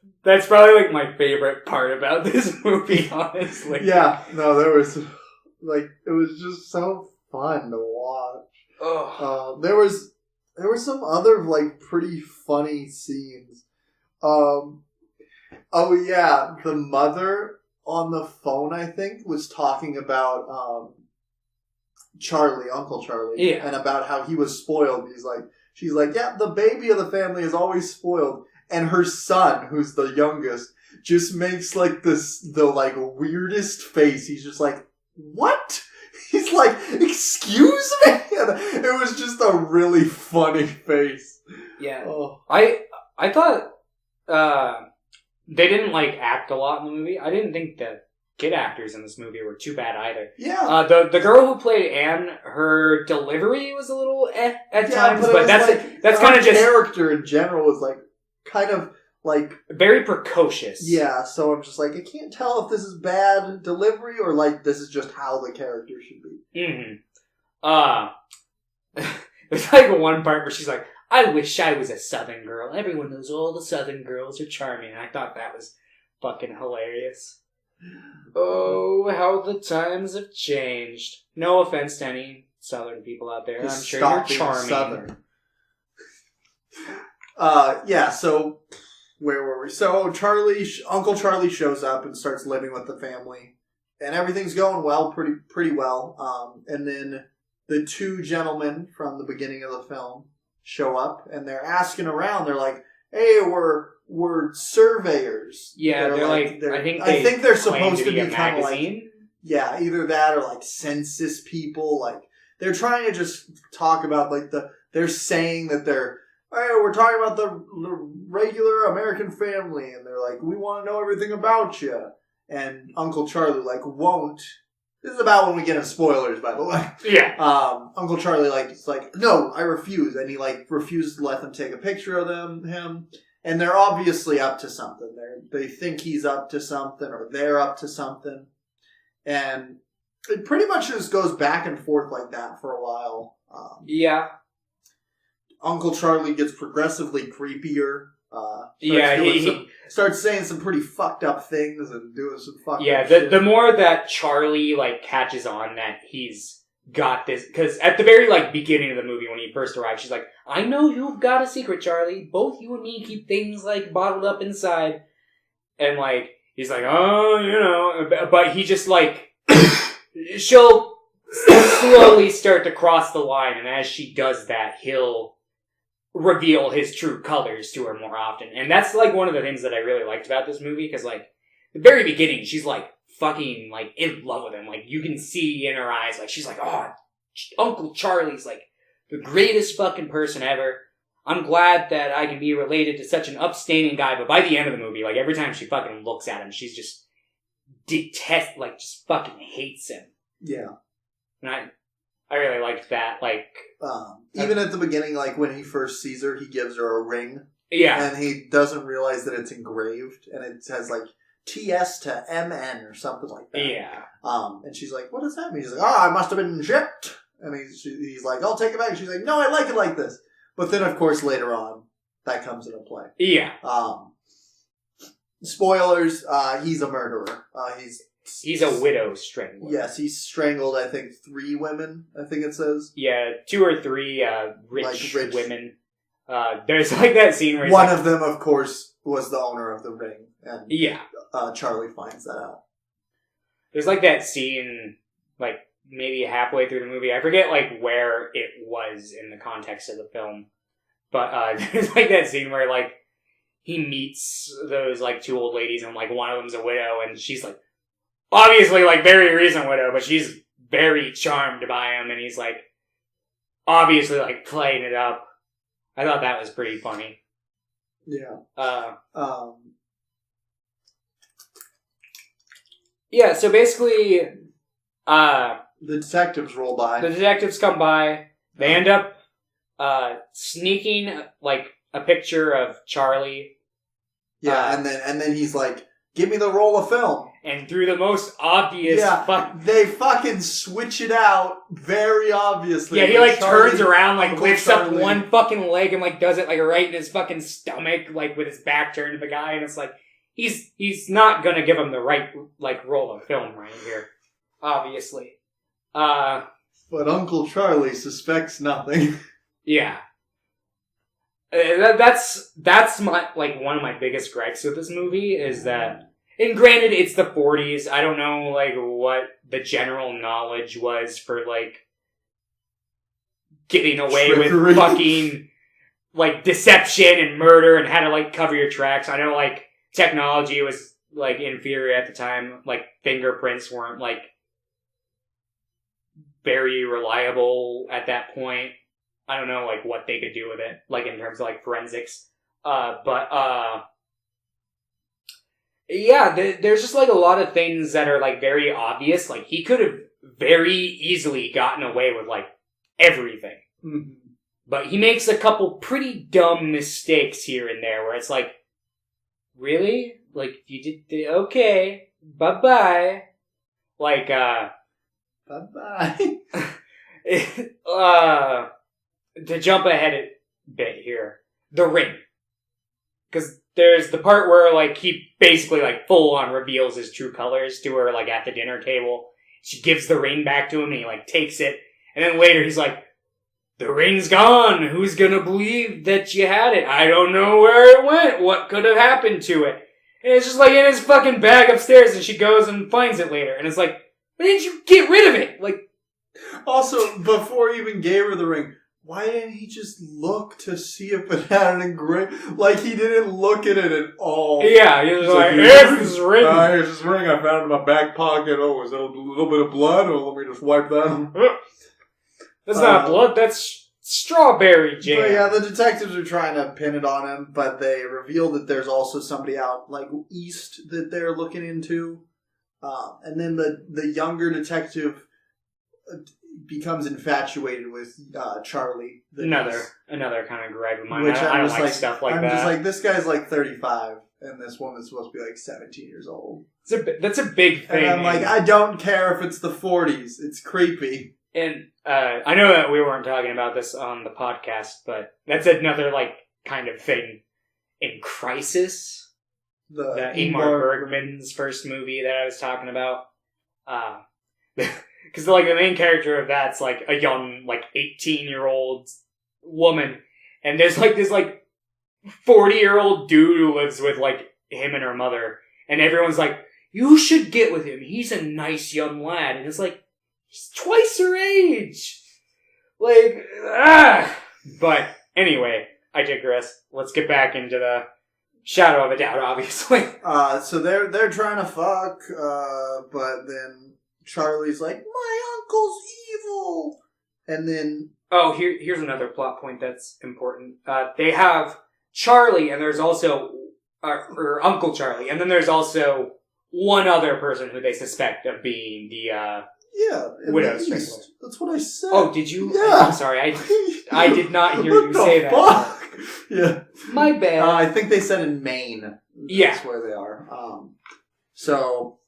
probably, like, my favorite part about this movie, honestly. Yeah. No, there was, like, it was just so fun to watch. There were some other like pretty funny scenes. Oh yeah, the mother on the phone, I think, was talking about Charlie, Uncle Charlie, Yeah, and about how he was spoiled. She's like, yeah, the baby of the family is always spoiled, and her son, who's the youngest, just makes like the like weirdest face. He's just like, what? He's like, excuse me? And it was just a really funny face. yeah. Oh. I thought they didn't like act a lot in the movie. I didn't think the kid actors in this movie were too bad either. Yeah. The girl who played Anne, her delivery was a little at times, but that's like, that's kind of just character in general was like kind of like very precocious. Yeah, so I'm just like, I can't tell if this is bad delivery or like this is just how the character should be. There's like one part where she's like, I wish I was a Southern girl. Everyone knows all the Southern girls are charming. And I thought that was fucking hilarious. Oh, how the times have changed. No offense to any Southern people out there. I'm sure you're charming. Southern. Yeah, so where were we? So Uncle Charlie shows up and starts living with the family. And everything's going well, pretty well. And then the two gentlemen from the beginning of the film show up and they're asking around. They're like, hey, we're surveyors. Yeah, they're like I think they're supposed to be a kind of like, yeah, either that or like census people. Like they're trying to just talk about like they're saying that hey, we're talking about the regular American family, and they're like, we want to know everything about you. And Uncle Charlie like won't. This is about when we get into spoilers, by the way. Yeah. Uncle Charlie is like, no, I refuse, and he like refuses to let them take a picture of him. And they're obviously up to something. They think he's up to something, or they're up to something. And it pretty much just goes back and forth like that for a while. Yeah. Uncle Charlie gets progressively creepier. He starts saying some pretty fucked up things and doing some fucked up shit. shit. The more that Charlie like catches on that he's got this, because at the very like beginning of the movie when he first arrived, she's like, I know you've got a secret, Charlie. Both you and me keep things like bottled up inside. And like he's like, oh, you know, but he just like she'll slowly start to cross the line, and as she does that, he'll reveal his true colors to her more often. And that's like one of the things that I really liked about this movie, because like the very beginning she's like fucking like in love with him. Like you can see in her eyes, like she's like, oh, Uncle Charlie's like the greatest fucking person ever. I'm glad that I can be related to such an upstanding guy. But by the end of the movie, like every time she fucking looks at him, she's just just fucking hates him. Yeah. And I really liked that. Like, even at the beginning, like when he first sees her, he gives her a ring. Yeah. And he doesn't realize that it's engraved, and it says like TS to MN or something like that. Yeah. And she's like, what does that mean? She's like, I must have been shipped. And he's like, I'll take it back. And she's like, no, I like it like this. But then, of course, later on, that comes into play. Yeah. Spoilers, he's a murderer. He's a widow strangler. Yes, he's strangled, I think, 3 women, I think it says. Yeah, 2 or 3 rich women. There's like that scene where one of them, of course, was the owner of the ring. And yeah. Charlie finds that out. There's like that scene, like maybe halfway through the movie. I forget like where it was in the context of the film. But there's like that scene where like he meets those like 2 old ladies, and like one of them's a widow, and she's like obviously like very recent widow, but she's very charmed by him, and he's like obviously like playing it up. I thought that was pretty funny. Yeah. Yeah, so basically the detectives roll by. The detectives come by. They end up sneaking like a picture of Charlie. Yeah, and then he's like, give me the roll of film. And through the most obvious they fucking switch it out very obviously. Yeah, he like turns around, like lifts up one fucking leg and like does it like right in his fucking stomach, like with his back turned to the guy, and it's like he's not gonna give him the right like roll of film right here. Obviously. But Uncle Charlie suspects nothing. Yeah. That's my one of my biggest gripes with this movie is that, and granted it's the 40s, I don't know what the general knowledge was for getting away Trickery. with fucking deception and murder and how to cover your tracks. I know technology was inferior at the time. Fingerprints weren't very reliable at that point. I don't know what they could do with it, in terms of forensics. Yeah, there's just a lot of things that are very obvious. He could have very easily gotten away with everything. Mm-hmm. But he makes a couple pretty dumb mistakes here and there where it's really? You did okay, bye-bye. Bye-bye. To jump ahead a bit here, the ring. Because there's the part where, he basically, full-on reveals his true colors to her, at the dinner table. She gives the ring back to him, and he, takes it. And then later, he's the ring's gone! Who's gonna believe that you had it? I don't know where it went! What could have happened to it? And it's just, in his fucking bag upstairs, and she goes and finds it later. And it's why didn't you get rid of it? Also, before he even gave her the ring, why didn't he just look to see if it had an engraving? He didn't look at it at all. Yeah, he was here's this ring. Here's this ring I found in my back pocket. Oh, is that a little bit of blood? Oh, let me just wipe that. That's not blood, that's strawberry jam. But yeah, the detectives are trying to pin it on him, but they reveal that there's also somebody out, east that they're looking into. And then the younger detective becomes infatuated with Charlie. Another kind of gripe of mine. Which I don't like stuff like that. I'm just this guy's 35, and this woman's supposed to be 17 years old. That's a big thing. And I'm I don't care if it's the 40s. It's creepy. And I know that we weren't talking about this on the podcast, but that's another kind of thing in Crisis. The Ingmar Bergman's first movie that I was talking about. Because the main character of that's a young 18-year-old woman, and there's this 40-year-old dude who lives with him and her mother, and everyone's you should get with him. He's a nice young lad, and it's he's twice her age. But anyway, I digress. Let's get back into the shadow of a doubt, obviously. So they're trying to fuck, but then Charlie's my uncle's evil, and then here's another plot point that's important. They have Charlie, and there's also or Uncle Charlie, and then there's also one other person who they suspect of being the Widow Strangler. That's what I said. Oh, did you? Yeah. I'm sorry, I did not hear you say that. Fuck? Yeah. My bad. I think they said in Maine. Yeah. That's where they are. So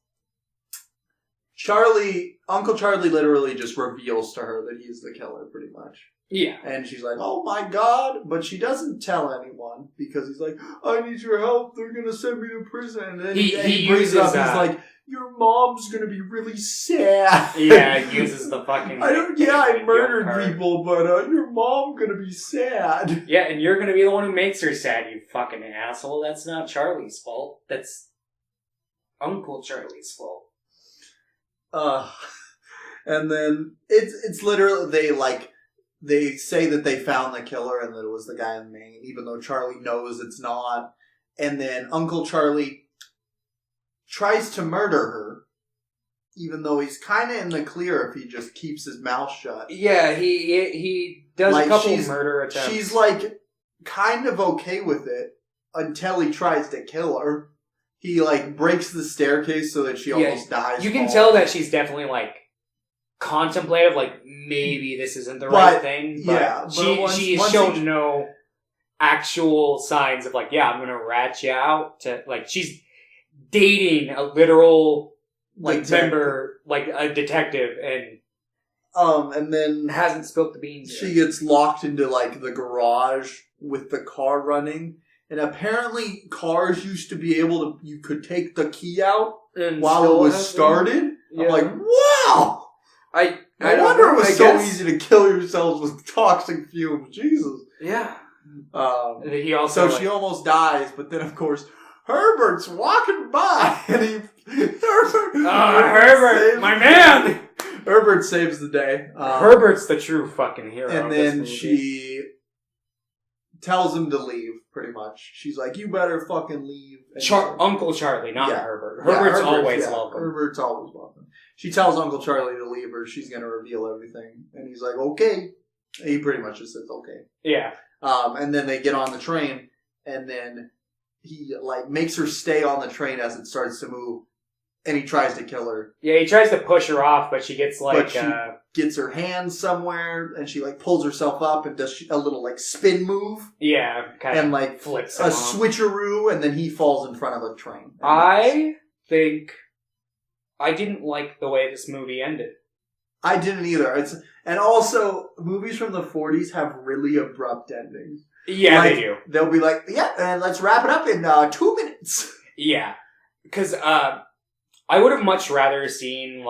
Uncle Charlie literally just reveals to her that he's the killer, pretty much. Yeah. And she's oh my god, but she doesn't tell anyone because he's I need your help, they're gonna send me to prison. And then he brings it up, he's your mom's gonna be really sad. Yeah, he uses the fucking... I murdered people, but your mom gonna be sad. Yeah, and you're gonna be the one who makes her sad, you fucking asshole. That's not Charlie's fault. That's Uncle Charlie's fault. And then it's literally they say that they found the killer and that it was the guy in Maine, even though Charlie knows it's not. And then Uncle Charlie tries to murder her, even though he's kind of in the clear if he just keeps his mouth shut. Yeah, he does a couple murder attempts. She's kind of okay with it until he tries to kill her. He breaks the staircase so that she almost dies. You can tell that she's definitely contemplative, maybe this isn't the right thing. But she's shown no actual signs of I'm gonna rat you out to she's dating a literal member, a detective, and then hasn't spilled the beans she yet. gets locked into the garage with the car running. And apparently cars used to be able to, you could take the key out and while it was started. Yeah. I'm wow! No wonder it was so easy to kill yourselves with toxic fumes. Jesus. Yeah. He also she almost dies, but then of course Herbert's walking by and Herbert, my man. Herbert saves the day. Herbert's the true fucking hero. And then she tells him to leave, pretty much. She's like, you better fucking leave. Uncle Charlie, not Herbert. Herbert's always welcome. Herbert's always welcome. She tells Uncle Charlie to leave or she's going to reveal everything. And he's like, okay. He pretty much just says, okay. Yeah. And then they get on the train, and then he, makes her stay on the train as it starts to move. And he tries to kill her. Yeah, he tries to push her off, but she gets gets her hand somewhere, and she pulls herself up and does a little spin move. Yeah, kind of flips a switcheroo, and then he falls in front of a train. I think I didn't like the way this movie ended. I didn't either. And also movies from the 40s have really abrupt endings. Yeah, they do. They'll be like, yeah, and let's wrap it up in 2 minutes. Yeah, because I would have much rather seen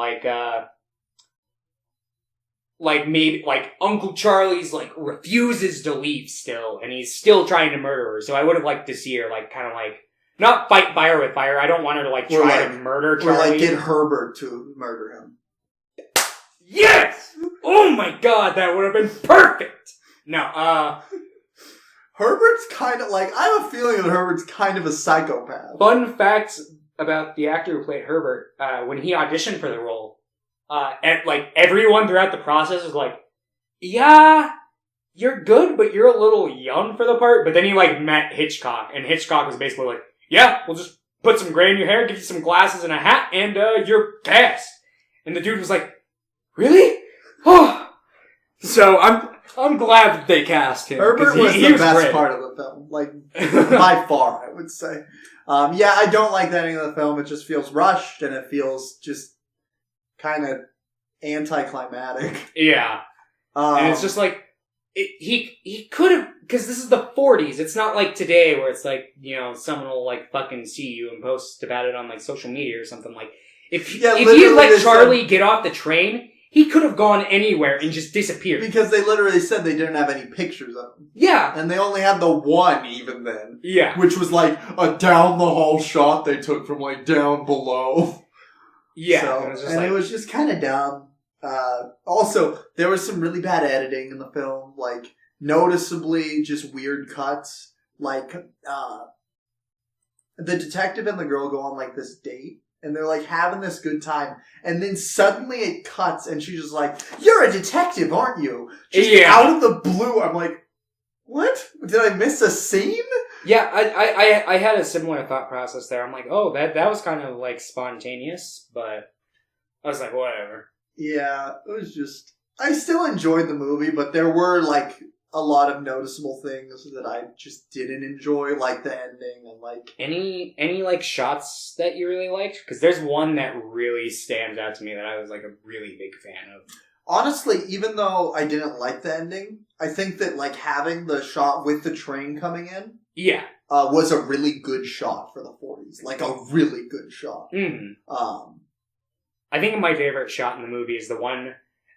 maybe Uncle Charlie's refuses to leave still, and he's still trying to murder her. So I would have liked to see her not fight fire with fire. I don't want her to try to murder Charlie. Or get Herbert to murder him. Yes! Oh my god, that would have been perfect. No, Herbert's kind of I have a feeling that Herbert's kind of a psychopath. Fun fact about the actor who played Herbert, when he auditioned for the role, everyone throughout the process was like, yeah, you're good, but you're a little young for the part. But then he met Hitchcock, and Hitchcock was basically like, yeah, we'll just put some gray in your hair, give you some glasses and a hat, and you're cast. And the dude was like, really? Oh. So I'm glad that they cast him. Herbert was the best part of the film, by far, I would say. Yeah, I don't like the ending of the film. It just feels rushed, and it feels just kind of anticlimactic. Yeah. And it's just he could have, because this is the 40s. It's not like today where it's someone will fucking see you and post about it on social media or something. If he let Charlie get off the train, he could have gone anywhere and just disappeared. Because they literally said they didn't have any pictures of him. Yeah. And they only had the one even then. Yeah. Which was a down the hall shot they took from down below. Yeah. So, it was just kind of dumb. Also, there was some really bad editing in the film. Noticeably just weird cuts. The detective and the girl go on this date. And they're having this good time. And then suddenly it cuts and she's just you're a detective, aren't you? Just out of the blue. I'm like, what? Did I miss a scene? Yeah, I had a similar thought process there. I'm like, oh, that was kind of spontaneous, but I was like, whatever. Yeah, it was just, I still enjoyed the movie, but there were a lot of noticeable things that I just didn't enjoy, the ending and any shots that you really liked, because there's one that really stands out to me that I was a really big fan of. Honestly, even though I didn't like the ending, I think that having the shot with the train coming in, was a really good shot for the 40s, a really good shot. Mm-hmm. I think my favorite shot in the movie is the one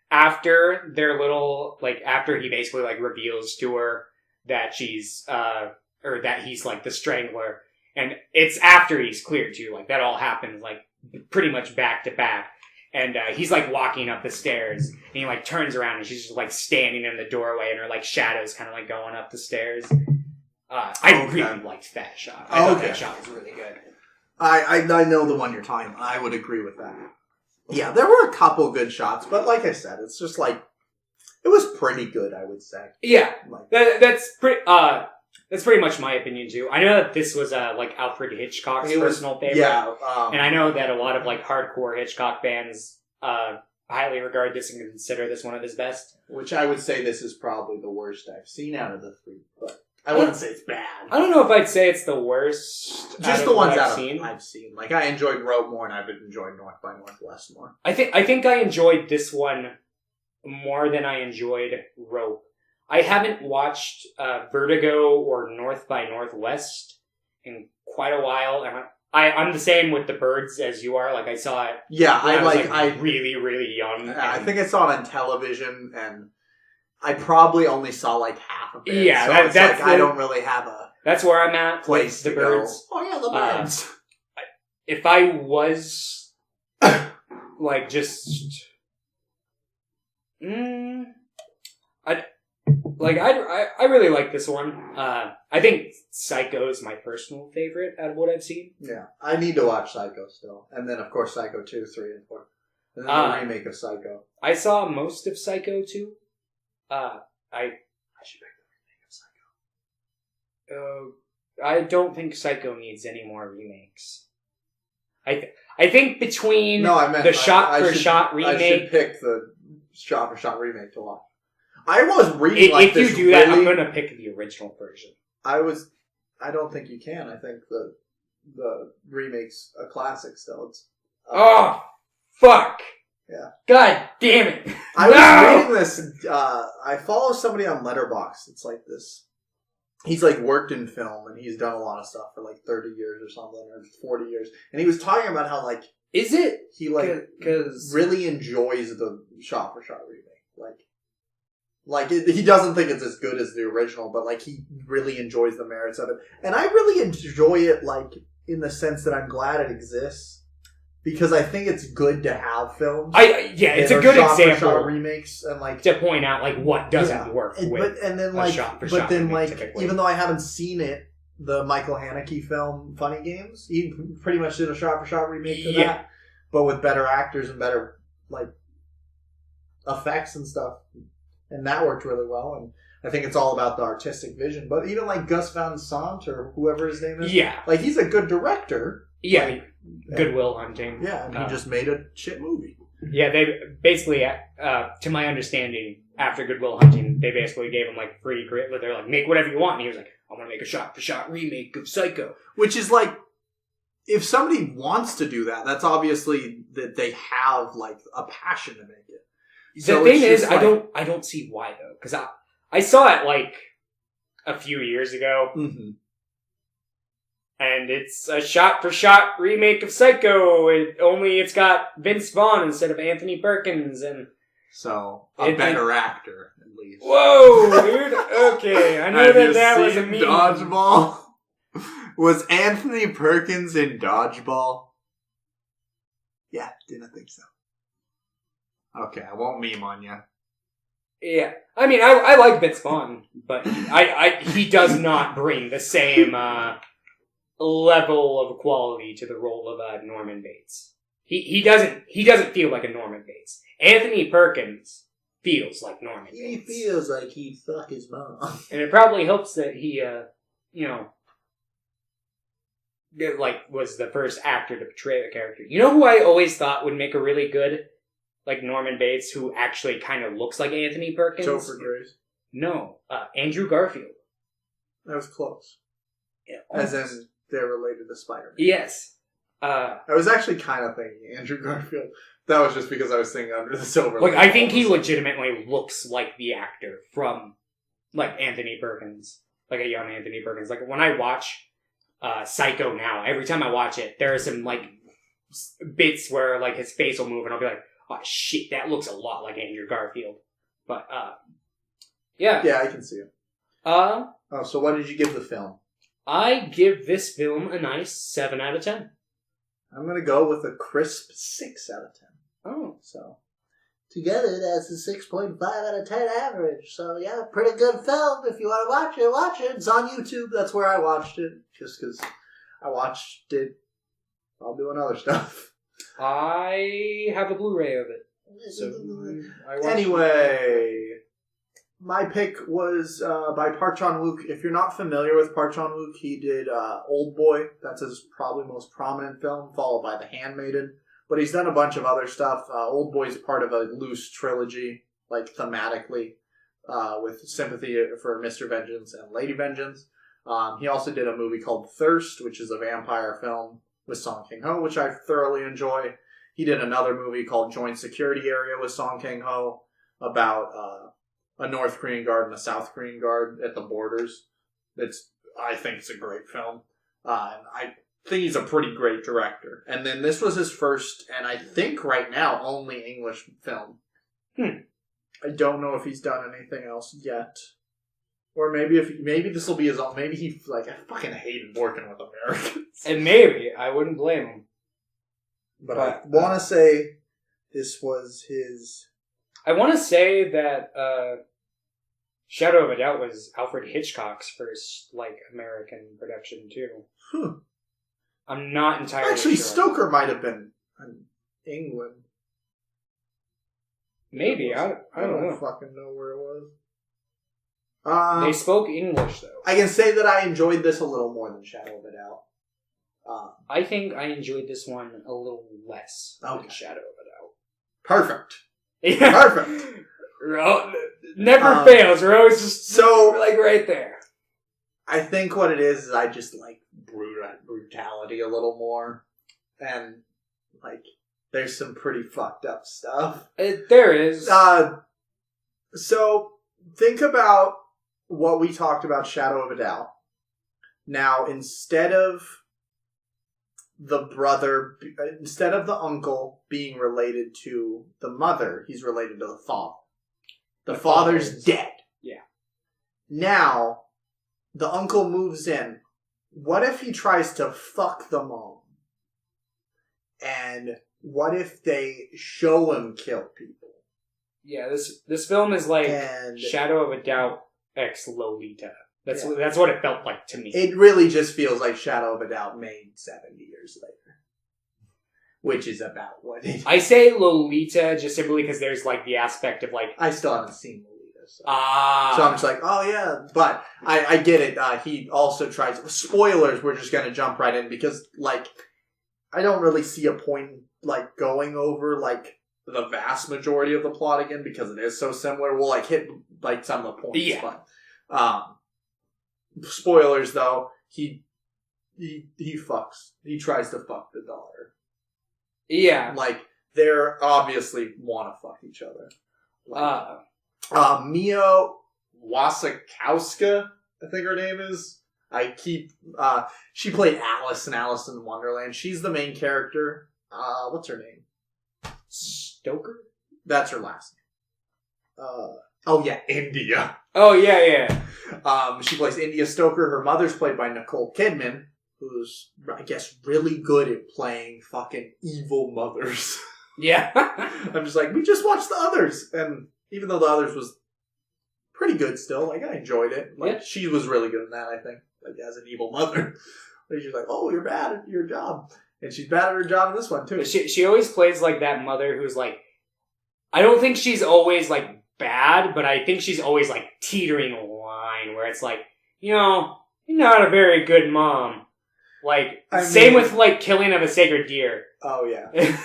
after their little, after he basically, reveals to her that she's, or that he's, the strangler. And it's after he's cleared, too. That all happens, pretty much back to back. And, he's, walking up the stairs. And he, turns around and she's just, standing in the doorway. And her, shadows kind of, going up the stairs. I really liked that shot. I thought that shot was really good. I know the one you're talking about. I would agree with that. Yeah, there were a couple good shots, but like I said, it's just it was pretty good, I would say. Yeah, that's pretty much my opinion too. I know that this was Alfred Hitchcock's personal favorite. Yeah, and I know that a lot of hardcore Hitchcock fans highly regard this and consider this one of his best. Which I would say this is probably the worst I've seen out of the three, but I wouldn't say it's bad. I don't know if I'd say it's the worst. Just the ones I've seen. I enjoyed Rope more, and I've enjoyed North by Northwest more. I think I enjoyed this one more than I enjoyed Rope. I haven't watched Vertigo or North by Northwest in quite a while, and I'm the same with the birds as you are. Like, I saw it. Yeah, when I was really, really young. I think I saw it on television, and I probably only saw like half of it. Yeah, so that's I don't really have a that's where I'm at. place with to the birds. Go. Oh yeah, the birds. If I was like just, I really like this one. I think Psycho is my personal favorite out of what I've seen. Yeah, I need to watch Psycho still, and then of course Psycho 2, 3, and 4, and then the remake of Psycho. I saw most of Psycho 2. I should pick the remake of Psycho. I don't think Psycho needs any more remakes. I think between the shot-for-shot remake... I should pick the shot-for-shot remake to watch. I was reading if you do that, I'm going to pick the original version. I don't think you can. I think the remake's a classic still. Oh, fuck! Yeah. God damn it! I was reading this. I follow somebody on Letterboxd. It's like this. He's like worked in film and he's done a lot of stuff for like 30 years or something, or 40 years. And he was talking about how like is it he like really enjoys the shot-for-shot remake. He doesn't think it's as good as the original, but like he really enjoys the merits of it. And I really enjoy it like in the sense that I'm glad it exists because I think it's good to have films. It's a good example remakes and like to point out like what doesn't work with a shot-for-shot remake, even though I haven't seen it, the Michael Haneke film Funny Games, he pretty much did a shot-for-shot remake of that, but with better actors and better like effects and stuff. And that worked really well, and I think it's all about the artistic vision. But even like Gus Van Sant or whoever his name is, like he's a good director. Yeah, like, Good Will Hunting. Yeah, and he just made a shit movie. Yeah, they basically, to my understanding, after Good Will Hunting, they basically gave him like free grit. They're like, make whatever you want, and he was like, I want to make a shot-for-shot remake of Psycho, which is like, if somebody wants to do that, that's obviously that they have like a passion to make it. The thing is, I don't see why though, because I saw it like a few years ago, and it's a shot-for-shot remake of Psycho. It's got Vince Vaughn instead of Anthony Perkins, and so a better actor at least. Whoa, dude! Okay, I know that was a meme. Dodgeball. Was Anthony Perkins in Dodgeball? Yeah, didn't think so. Okay, I won't meme on you. Yeah, I mean, I like Vince Vaughn, but he does not bring the same level of quality to the role of Norman Bates. He doesn't feel like a Norman Bates. Anthony Perkins feels like Norman Bates. He feels like he'd fuck his mom. And it probably helps that he, was the first actor to portray the character. You know who I always thought would make a really good like Norman Bates, who actually kind of looks like Anthony Perkins? Topher Grace. No, Andrew Garfield. That was close. Yeah, as in they're related to Spider-Man. Yes. I was actually kind of thinking Andrew Garfield. That was just because I was thinking Under the Silver Lake. Like, I think he legitimately looks like the actor from, like, Anthony Perkins. Like a young Anthony Perkins. Like, when I watch Psycho now, every time I watch it, there are some, like, bits where, like, his face will move and I'll be like, oh shit, that looks a lot like Andrew Garfield. But, yeah. Yeah, I can see it. So what did you give the film? I give this film a nice 7 out of 10. I'm going to go with a crisp 6 out of 10. Oh. So, together that's a 6.5 out of 10 average. So, yeah, pretty good film. If you want to watch it, watch it. It's on YouTube. That's where I watched it. Just because I watched it while doing other stuff. I have a Blu-ray of it. So anyway, my pick was by Park Chan-wook. If you're not familiar with Park Chan-wook, he did Old Boy. That's his probably most prominent film, followed by The Handmaiden. But he's done a bunch of other stuff. Old Boy is part of a loose trilogy, like thematically, with Sympathy for Mr. Vengeance and Lady Vengeance. He also did a movie called Thirst, which is a vampire film with Song Kang-ho, which I thoroughly enjoy. He did another movie called Joint Security Area with Song Kang-ho about a North Korean guard and a South Korean guard at the borders. I think it's a great film. And think he's a pretty great director. And then this was his first, and I think right now, only English film. I don't know if he's done anything else yet. Or maybe this will be his own. Maybe he, like, I fucking hated working with Americans. And maybe. I wouldn't blame him. But I want to say this was his... I want to say that Shadow of a Doubt was Alfred Hitchcock's first, like, American production, too. I'm not entirely Actually, sure. Stoker might have been in England. Maybe. I don't know. Fucking know where it was. They spoke English, though. I can say that I enjoyed this a little more than Shadow of a Doubt. I think I enjoyed this one a little less than Shadow of a Doubt. Perfect. Yeah. Perfect. Never fails. We're always just like right there. I think what it is I just like brutality a little more. And, like, there's some pretty fucked up stuff. There is. So, think about what we talked about Shadow of a Doubt. Now, instead of the uncle being related to the mother, he's related to the father. The father's dead. Yeah. Now, the uncle moves in. What if he tries to fuck the mom? And what if they show him kill people? Yeah, this film is like Shadow of a Doubt x Lolita. That's what it felt like to me. It really just feels like Shadow of a Doubt made 70 years later. Which is about what it is. I say Lolita just simply because there's like the aspect of like... I still haven't seen Lolita. So I'm just like, oh yeah. But I get it. He also tries... Spoilers, we're just going to jump right in because, like, I don't really see a point in, like, going over, like, the vast majority of the plot again because it is so similar. We'll, like, hit, like, some of the points. Yeah. But, spoilers, though, he fucks. He tries to fuck the daughter. Yeah. Like, they're obviously want to fuck each other. Like, Mia Wasikowska, I think her name is. She played Alice in Alice in Wonderland. She's the main character. What's her name? Stoker? That's her last name. Oh yeah, India. Oh yeah. She plays India Stoker. Her mother's played by Nicole Kidman, who's, I guess, really good at playing fucking evil mothers. Yeah. I'm just like, we just watched The Others. And even though The Others was pretty good still, like, I enjoyed it. Like, she was really good in that, I think. Like, as an evil mother. Like, she's like, oh, you're bad at your job. And she's bad at her job in this one, too. She always plays, like, that mother who's, like... I don't think she's always, like, bad, but I think she's always, like, teetering a line where it's like, you know, you're not a very good mom. Like, same with, like, killing of a sacred deer. Oh, yeah.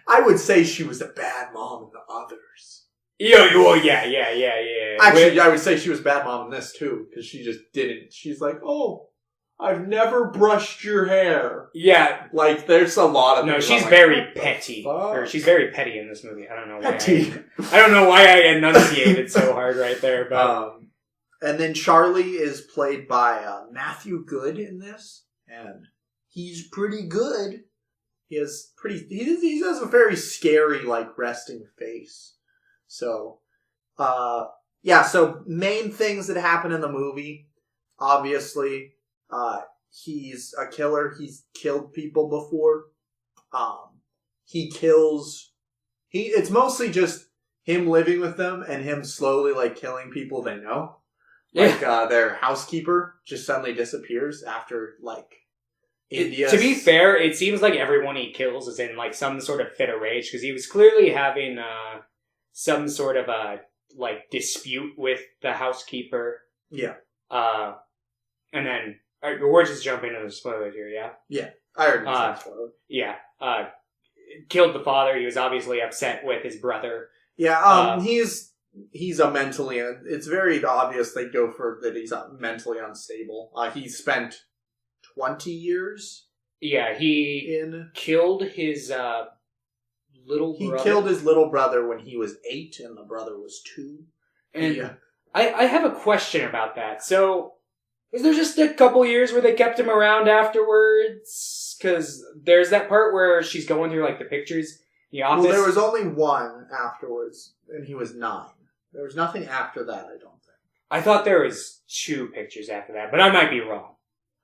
I would say she was a bad mom in The Others. Yeah. Actually, I would say she was a bad mom in this, too, because she just didn't. She's like, oh, I've never brushed your hair. Yeah. Like, there's a lot of... No, she's very petty. Or she's very petty in this movie. I don't know why. I don't know why I enunciated so hard right there, but... and then Charlie is played by Matthew Good in this, and he's pretty good. He has a very scary, like, resting face. So, so main things that happen in the movie, obviously, he's a killer. He's killed people before. It's mostly just him living with them and him slowly, like, killing people they know. Like, their housekeeper just suddenly disappears after, like, India. To be fair, it seems like everyone he kills is in, like, some sort of fit of rage, because he was clearly having, some sort of a, like, dispute with the housekeeper. Yeah. And then, we're just jumping into the spoilers here, yeah? Yeah. I already said spoiler. Yeah. Killed the father. He was obviously upset with his brother. Yeah, he's a mentally... It's very obvious they go for that he's mentally unstable. He spent 20 years? Yeah, he killed his little brother. He killed his little brother when he was 8 and the brother was 2. And I have a question about that. So, was there just a couple years where they kept him around afterwards? because there's that part where she's going through like the pictures in the office. Well, there was only one afterwards, and he was 9. There was nothing after that, I don't think. I thought there was 2 pictures after that, but I might be wrong.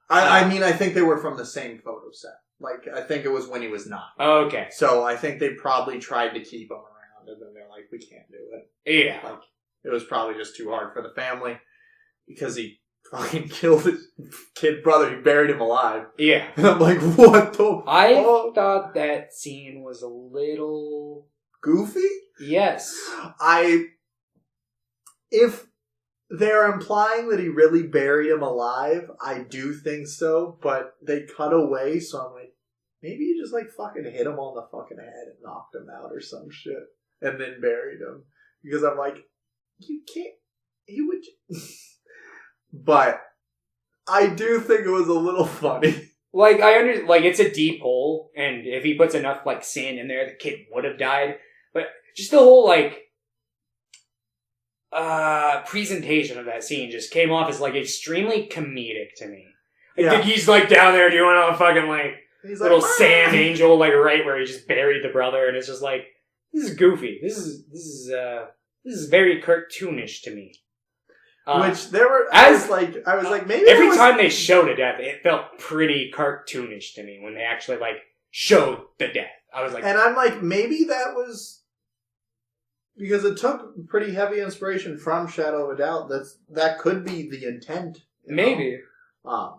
I mean, I think they were from the same photo set. Like, I think it was when he was 9. Oh, okay. So I think they probably tried to keep him around, and then they're like, we can't do it. Yeah. Like, it was probably just too hard for the family, because he fucking killed his kid brother. He buried him alive. Yeah. And I'm like, what the I fuck? thought that scene was a little... Goofy? Yes. If they're implying that he really buried him alive, I do think so, but they cut away, so I'm like, maybe you just like fucking hit him on the fucking head and knocked him out or some shit, and then buried him. Because I'm like, you can't, he would... But I do think it was a little funny. Like, it's a deep hole, and if he puts enough, like, sand in there, the kid would have died. But just the whole, like, presentation of that scene just came off as, like, extremely comedic to me. I think he's, like, down there doing all the fucking, like, he's little like, sand angel, like, right where he just buried the brother, and it's just like, this is goofy. This is very cartoonish to me. Which there were, I was like, maybe every time they showed a death, it felt pretty cartoonish to me when they actually like showed the death. I was like, and I'm like, maybe that was because it took pretty heavy inspiration from Shadow of a Doubt. That could be the intent. Maybe. And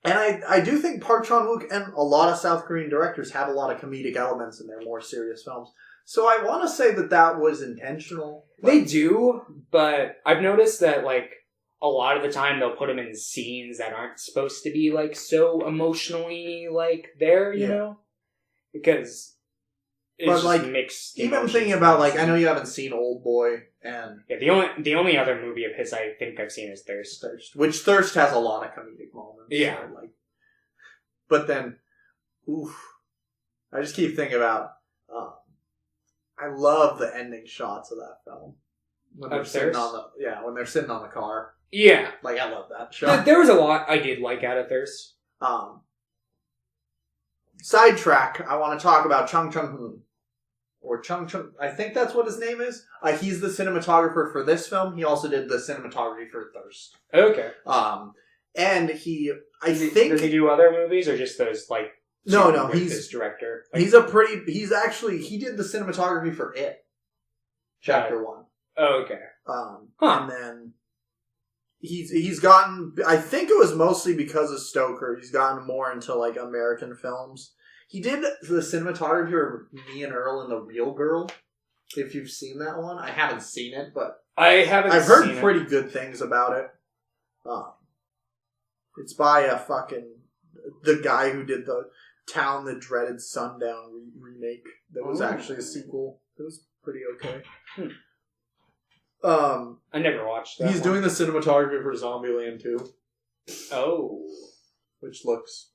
I do think Park Chan-wook and a lot of South Korean directors have a lot of comedic elements in their more serious films. So I want to say that was intentional. They do, but I've noticed that, like, a lot of the time they'll put them in scenes that aren't supposed to be, like, so emotionally, like, there, you know? Because it's just like, mixed even thinking about, like, I know you haven't seen Old Boy, and... Yeah, the only other movie of his I think I've seen is Thirst. Which Thirst has a lot of comedic moments. Yeah. So, like, but then, I just keep thinking about... I love the ending shots of that film. When they're sitting when they're sitting on the car. Yeah. Like, I love that shot. There was a lot I did like out of Thirst. Sidetrack, I want to talk about Chung Chung-hoon. Or Chung, I think that's what his name is. He's the cinematographer for this film. He also did the cinematography for Thirst. Okay. And does he do other movies or just those, like... No, he's this director. Like, he did the cinematography for It. Chapter 1. Oh, okay. And then he's gotten, I think it was mostly because of Stoker, he's gotten more into like American films. He did the cinematography for Me and Earl and the Real Girl. If you've seen that one. I haven't seen it, but I've heard pretty good things about it. It's by the guy who did the Town That Dreaded Sundown remake that was actually a sequel. It was pretty okay. I never watched that. He's doing the cinematography for Zombieland 2. Oh. Which looks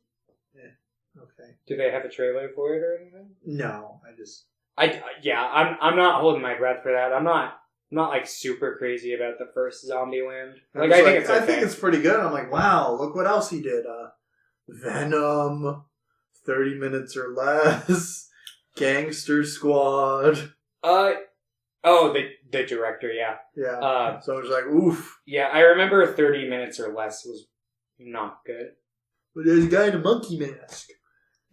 okay. Do they have a trailer for it or anything? No, I'm not holding my breath for that. I'm not like super crazy about the first Zombieland. Like I think it's pretty good. I'm like, wow, look what else he did. Venom, 30 Minutes or Less, Gangster Squad. The director, yeah. Yeah. So I was like, oof. Yeah, I remember 30 Minutes or Less was not good. But there's a guy in a monkey mask.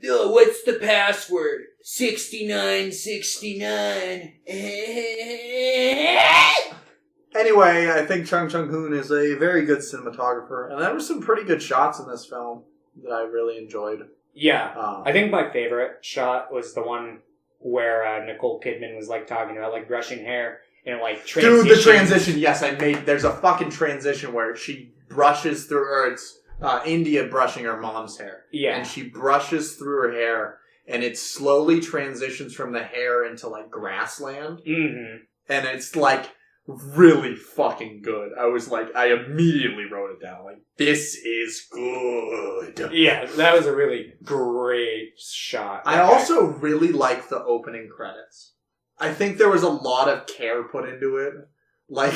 Oh, what's the password? 6969. Anyway, I think Chung Chung-hoon is a very good cinematographer, and there were some pretty good shots in this film that I really enjoyed. Yeah, I think my favorite shot was the one where Nicole Kidman was like talking about like brushing hair and like transition. Dude, the transition! Yes, there's a fucking transition where she brushes through, or it's India brushing her mom's hair. Yeah, and she brushes through her hair, and it slowly transitions from the hair into like grassland. Mm-hmm. And it's like really fucking good. I was like, I immediately wrote it down. Like, this is good. Yeah, that was a really great shot. I also really like the opening credits. I think there was a lot of care put into it. Like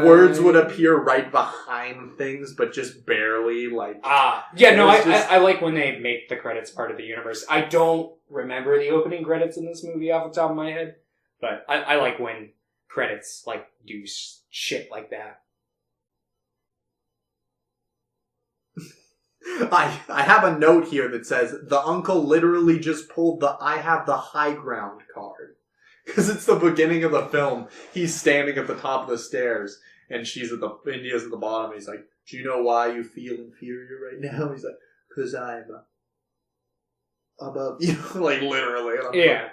words would appear right behind things, but just barely. I like when they make the credits part of the universe. I don't remember the opening credits in this movie off the top of my head, but I like when credits like do shit like that. I have a note here that says the uncle literally just pulled the "I have the high ground" card. Because it's the beginning of the film. He's standing at the top of the stairs, and India's at the bottom. He's like, "Do you know why you feel inferior right now?" He's like, "Because I'm above you." Like, literally. Yeah.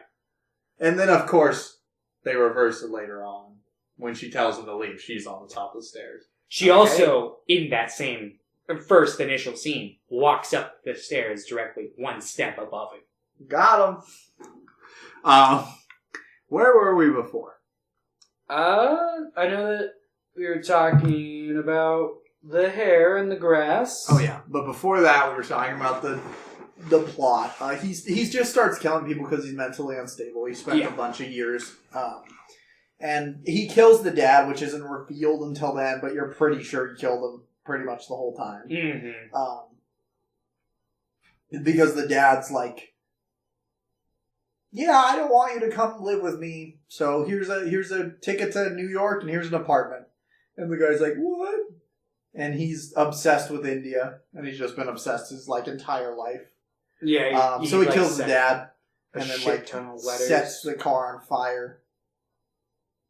And then, of course, they reverse it later on. When she tells him to leave, she's on the top of the stairs. She also, in that same first initial scene, walks up the stairs directly one step above him. Got him. Where were we before? I know that we were talking about the hair and the grass. Oh yeah, but before that we were talking about the plot. He just starts killing people because he's mentally unstable. He spent a bunch of years, and he kills the dad, which isn't revealed until then, but you're pretty sure he killed him pretty much the whole time. Mm-hmm. Because the dad's like, "Yeah, I don't want you to come live with me. So here's a ticket to New York and here's an apartment." And the guy's like, "What?" And he's obsessed with India, and he's just been obsessed his entire life. Yeah. So he kills the dad, and then sets the car on fire,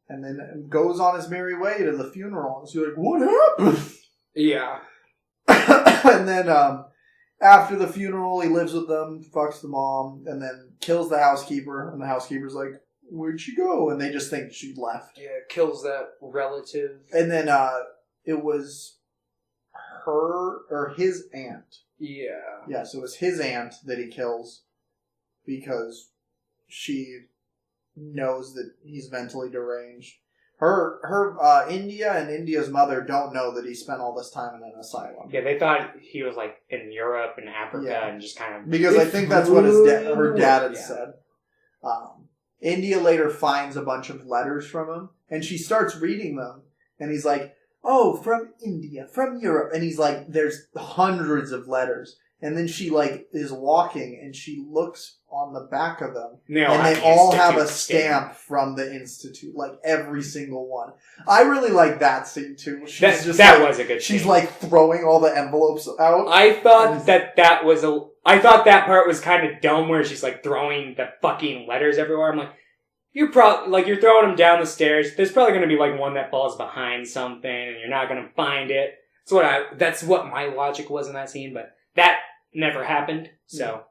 and then goes on his merry way to the funeral. And so you're like, "What happened?" Yeah. And then after the funeral, he lives with them, fucks the mom, and then kills the housekeeper. And the housekeeper's like, "Where'd she go?" And they just think she left. Yeah, kills that relative. And then it was her or his aunt. Yeah. Yeah, so it was his aunt that he kills because she knows that he's mentally deranged. India and India's mother don't know that he spent all this time in an asylum. Yeah, they thought he was like in Europe and Africa and just kind of... Because I think that's what her dad had said. India later finds a bunch of letters from him, and she starts reading them, and he's like, "Oh, from India, from Europe." And he's like, there's hundreds of letters. And then she is walking, and she looks on the back of them, and they all have a stamp from the Institute, every single one. I really like that scene too. Was a good scene. She's throwing all the envelopes out. I thought I thought that part was kind of dumb, where she's throwing the fucking letters everywhere. I'm like, you're throwing them down the stairs. There's probably going to be one that falls behind something, and you're not going to find it. That's what my logic was in that scene, but that never happened. So,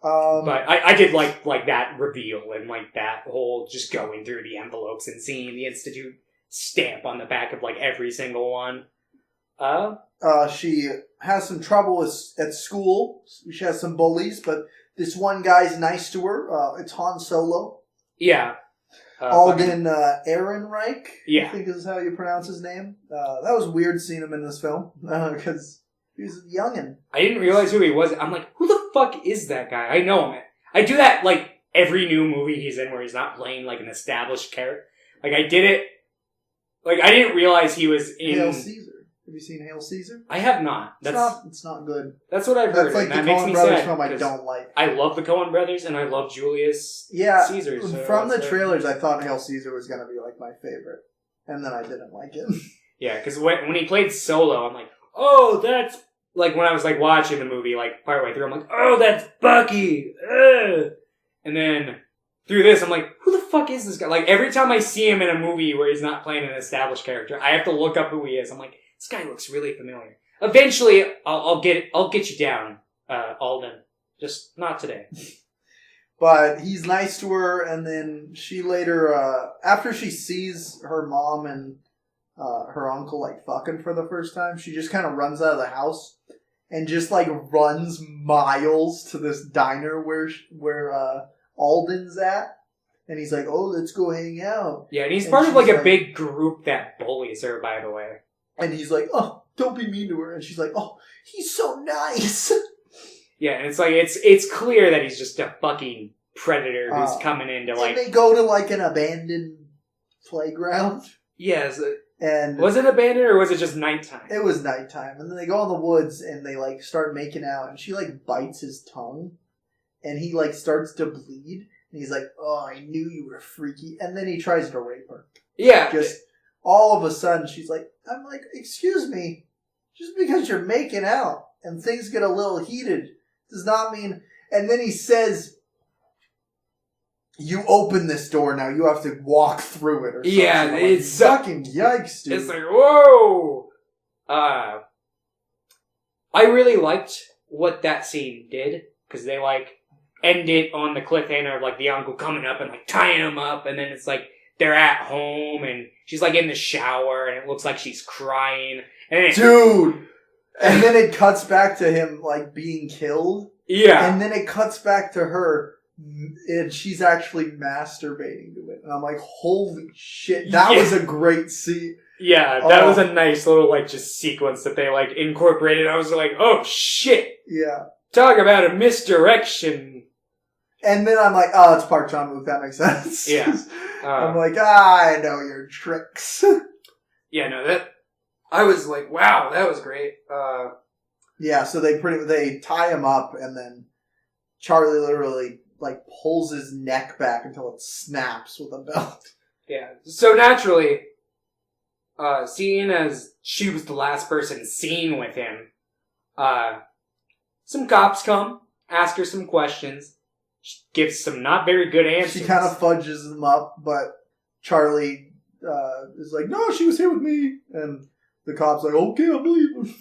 but I did like that reveal and that whole just going through the envelopes and seeing the Institute stamp on the back of every single one. She has some trouble at school. She has some bullies, but this one guy's nice to her. It's Han Solo. Yeah. Alden Ehrenreich, yeah. I think is how you pronounce his name. That was weird seeing him in this film, because he was a youngin'. I didn't realize who he was. I'm like, who the fuck is that guy? I know him. I do that, every new movie he's in where he's not playing, an established character. I did it, I didn't realize he was in... Hail Caesar. Have you seen Hail Caesar? I have not. It's not good. That's what I've heard. That's the Coen Brothers film I don't like. I love the Coen Brothers, and I love Julius Caesar. So from the trailers, I thought Hail Caesar was going to be my favorite. And then I didn't like it. Yeah, because when he played Solo, I'm like, oh, that's... when I was watching the movie, partway through, I'm like, oh, that's Bucky! Ugh! And then through this, I'm like, who the fuck is this guy? Every time I see him in a movie where he's not playing an established character, I have to look up who he is. I'm like, this guy looks really familiar. Eventually, I'll get you down, Alden. Just not today. But he's nice to her, and then she later, after she sees her mom and her uncle fucking for the first time, she just kind of runs out of the house and just runs miles to this diner where Alden's at, and he's like, "Oh, let's go hang out." Yeah, and he's part of a big group that bullies her, by the way. And he's like, "Oh, don't be mean to her." And she's like, "Oh, he's so nice." Yeah, and it's clear that he's just a fucking predator who's coming in to And they go to an abandoned playground. Yes. And was it abandoned or was it just nighttime? It was nighttime. And then they go in the woods and they like start making out and she like bites his tongue and he like starts to bleed and he's like, oh, I knew you were freaky. And then he tries to rape her. Yeah. Just all of a sudden she's like, I'm like, excuse me, just because you're making out and things get a little heated does not mean. And then he says, you open this door now. You have to walk through it or something. Yeah, like, it's fucking yikes, dude. It's like, whoa! I really liked what that scene did, because they, like, end it on the cliffhanger of, like, the uncle coming up and, like, tying him up, and then it's like, they're at home, and she's, like, in the shower, and it looks like she's crying. And dude! And then it cuts back to him, like, being killed. Yeah. And then it cuts back to her, and she's actually masturbating to it. And I'm like, holy shit, that was a great scene. Yeah, that was a nice little, like, just sequence that they, like, incorporated. I was like, oh, shit. Yeah. Talk about a misdirection. And then I'm like, oh, it's Park Chan-wook, that makes sense. Yeah. I'm like, I know your tricks. Yeah, no, I was like, wow, that was great. Yeah, so they tie him up, and then Charlie literally, like, pulls his neck back until it snaps with a belt. Yeah. So naturally, seeing as she was the last person seen with him, some cops come, ask her some questions, she gives some not very good answers. She kind of fudges them up, but Charlie is like, no, she was here with me. And the cop's like, okay, I believe him.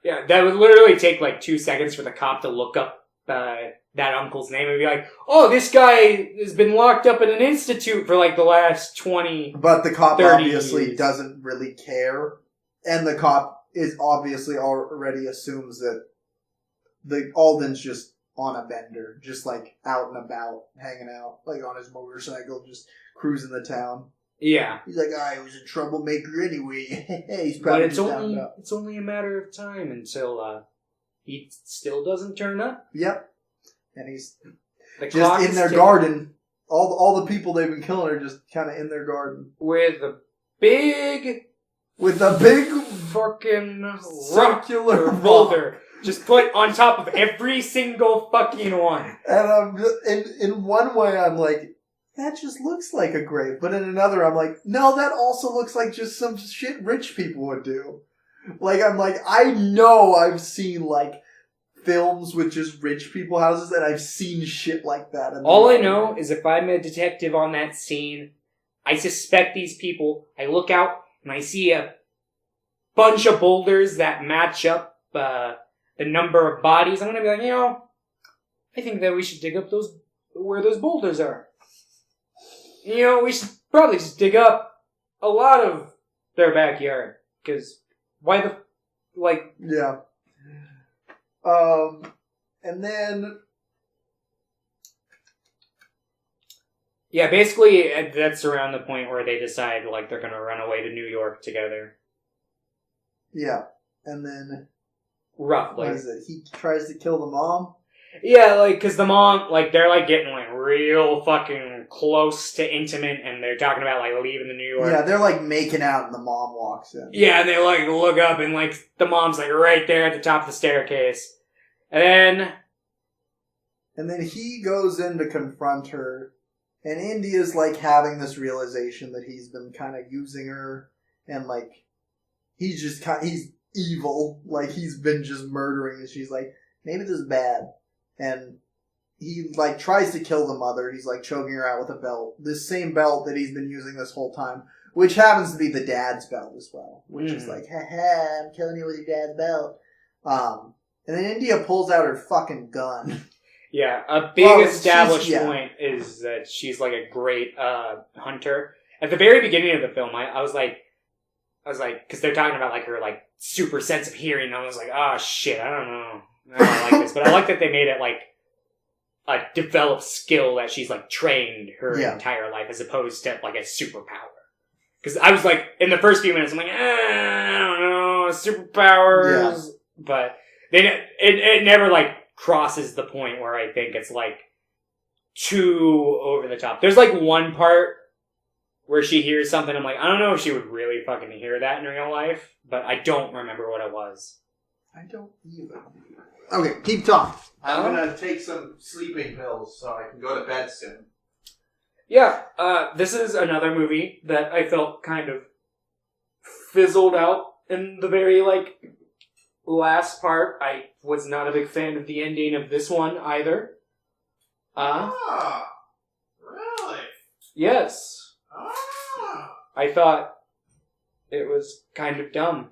Yeah, that would literally take like 2 seconds for the cop to look up that uncle's name and be like, oh, this guy has been locked up in an institute for like the last 20, But the cop 30 obviously years. doesn't really care. And the cop is obviously already assumes that the Alden's just on a bender, just like out and about, hanging out, like on his motorcycle, just cruising the town. Yeah. He's like, I was a troublemaker anyway. He's probably But it's only a matter of time until he still doesn't turn up. Yep. And he's The just in their garden. All the people they've been killing are just kind of in their garden. With a big fucking circular boulder just put on top of every single fucking one. And in one way I'm like, that just looks like a grave. But in another I'm like, no, that also looks like just some shit rich people would do. Like, I'm like, I know I've seen like films with just rich people houses and I've seen shit like that. All I know is if I'm a detective on that scene, I suspect these people, I look out and I see a bunch of boulders that match up the number of bodies. I'm going to be like, I think that we should dig up where those boulders are. We should probably just dig up a lot of their backyard. Because why Yeah. And then... Yeah, basically, that's around the point where they decide, like, they're gonna run away to New York together. Yeah. And then... Roughly. What is it? He tries to kill the mom? Yeah, like, cause the mom, like, they're, like, getting, like, real fucking close to intimate, and they're talking about, like, leaving to New York. Yeah, they're, like, making out, and the mom walks in. Yeah, and they, like, look up, and, like, the mom's, like, right there at the top of the staircase. And then he goes in to confront her, and India's, like, having this realization that he's been kind of using her, and, like, he's just he's evil. Like, he's been just murdering, and she's like, maybe this is bad. And he, like, tries to kill the mother. He's, like, choking her out with a belt. This same belt that he's been using this whole time, which happens to be the dad's belt as well. Which is like, haha, I'm killing you with your dad's belt. And then India pulls out her fucking gun. yeah, a big established point is that she's, like, a great hunter. At the very beginning of the film, I was like, because they're talking about, like, her, like, super sense of hearing, and I was like, oh, shit, I don't know. I don't like this, but I like that they made it like a developed skill that she's like trained her entire life as opposed to like a superpower. Because I was like, in the first few minutes, I'm like, I don't know, superpowers, but it never like crosses the point where I think it's like too over the top. There's like one part where she hears something. I'm like, I don't know if she would really fucking hear that in real life, but I don't remember what it was. I don't either. Okay, keep talking. I'm gonna take some sleeping pills so I can go to bed soon. Yeah, this is another movie that I felt kind of fizzled out in the very, last part. I was not a big fan of the ending of this one either. Really? Yes. Ah. I thought it was kind of dumb,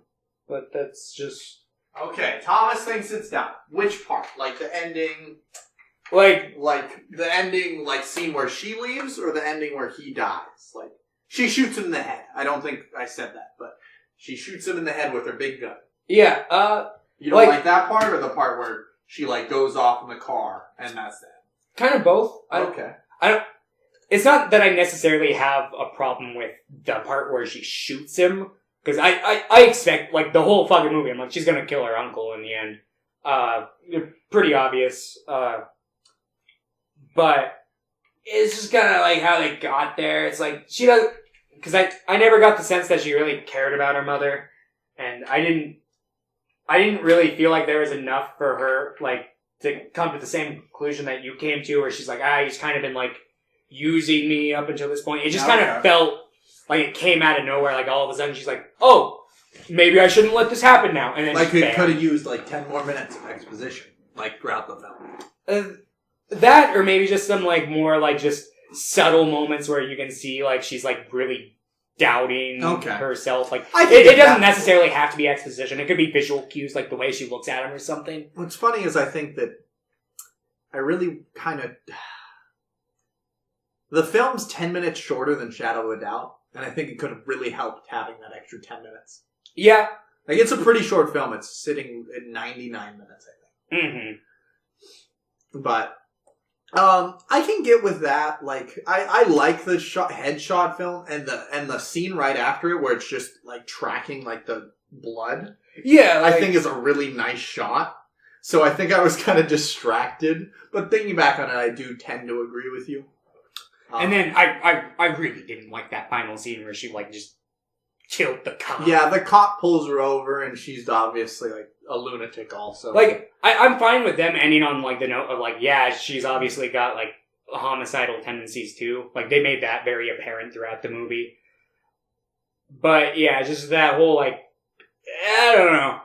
but that's just... Okay, Thomas thinks it's dumb. Which part? Like the ending... Like the ending, scene where she leaves, or the ending where he dies? Like, she shoots him in the head. I don't think I said that, but she shoots him in the head with her big gun. Yeah, You don't like that part, or the part where she, goes off in the car, and that's that? kind of both. Okay. It's not that I necessarily have a problem with the part where she shoots him, because I expect, the whole fucking movie, I'm like, she's gonna kill her uncle in the end. Pretty obvious, but it's just kind of how they got there. It's she does, because I never got the sense that she really cared about her mother, and I didn't really feel like there was enough for her, to come to the same conclusion that you came to, where she's like, he's kind of been, using me up until this point. It just kind of felt like it came out of nowhere, all of a sudden she's like, oh, maybe I shouldn't let this happen now. And then it could have used, 10 more minutes of exposition, throughout the film. That, or maybe just some, more, just subtle moments where you can see, she's, really doubting herself. It doesn't necessarily have to be exposition. It could be visual cues, the way she looks at him or something. What's funny is I think that I really kind of... The film's 10 minutes shorter than Shadow of a Doubt, and I think it could have really helped having that extra 10 minutes. Yeah. It's a pretty short film. It's sitting at 99 minutes, I think. Mm-hmm. But... I can get with that. I like the headshot film and the scene right after it where it's just tracking the blood. Yeah, I think is a really nice shot. So I think I was kind of distracted, but thinking back on it, I do tend to agree with you. And then I really didn't like that final scene where she just killed the cop. Yeah, the cop pulls her over and she's obviously a lunatic also. I'm fine with them ending on the note of yeah, she's obviously got homicidal tendencies too. They made that very apparent throughout the movie. But yeah, just that whole I don't know.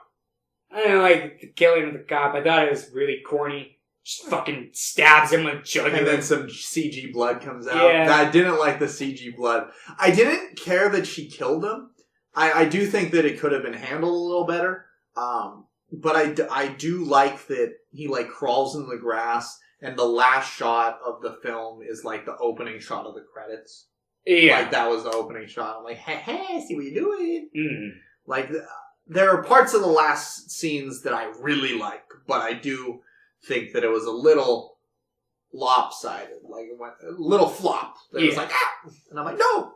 I didn't like the killing of the cop. I thought it was really corny. Just fucking stabs him with jugular. And then some CG blood comes out. Yeah. I didn't like the CG blood. I didn't care that she killed him. I do think that it could have been handled a little better. But I do like that he crawls in the grass, and the last shot of the film is the opening shot of the credits. Yeah. That was the opening shot. I'm hey, see what you're doing. Mm. There are parts of the last scenes that I really like, but I do think that it was a little lopsided. It went a little flop. It was and I'm no,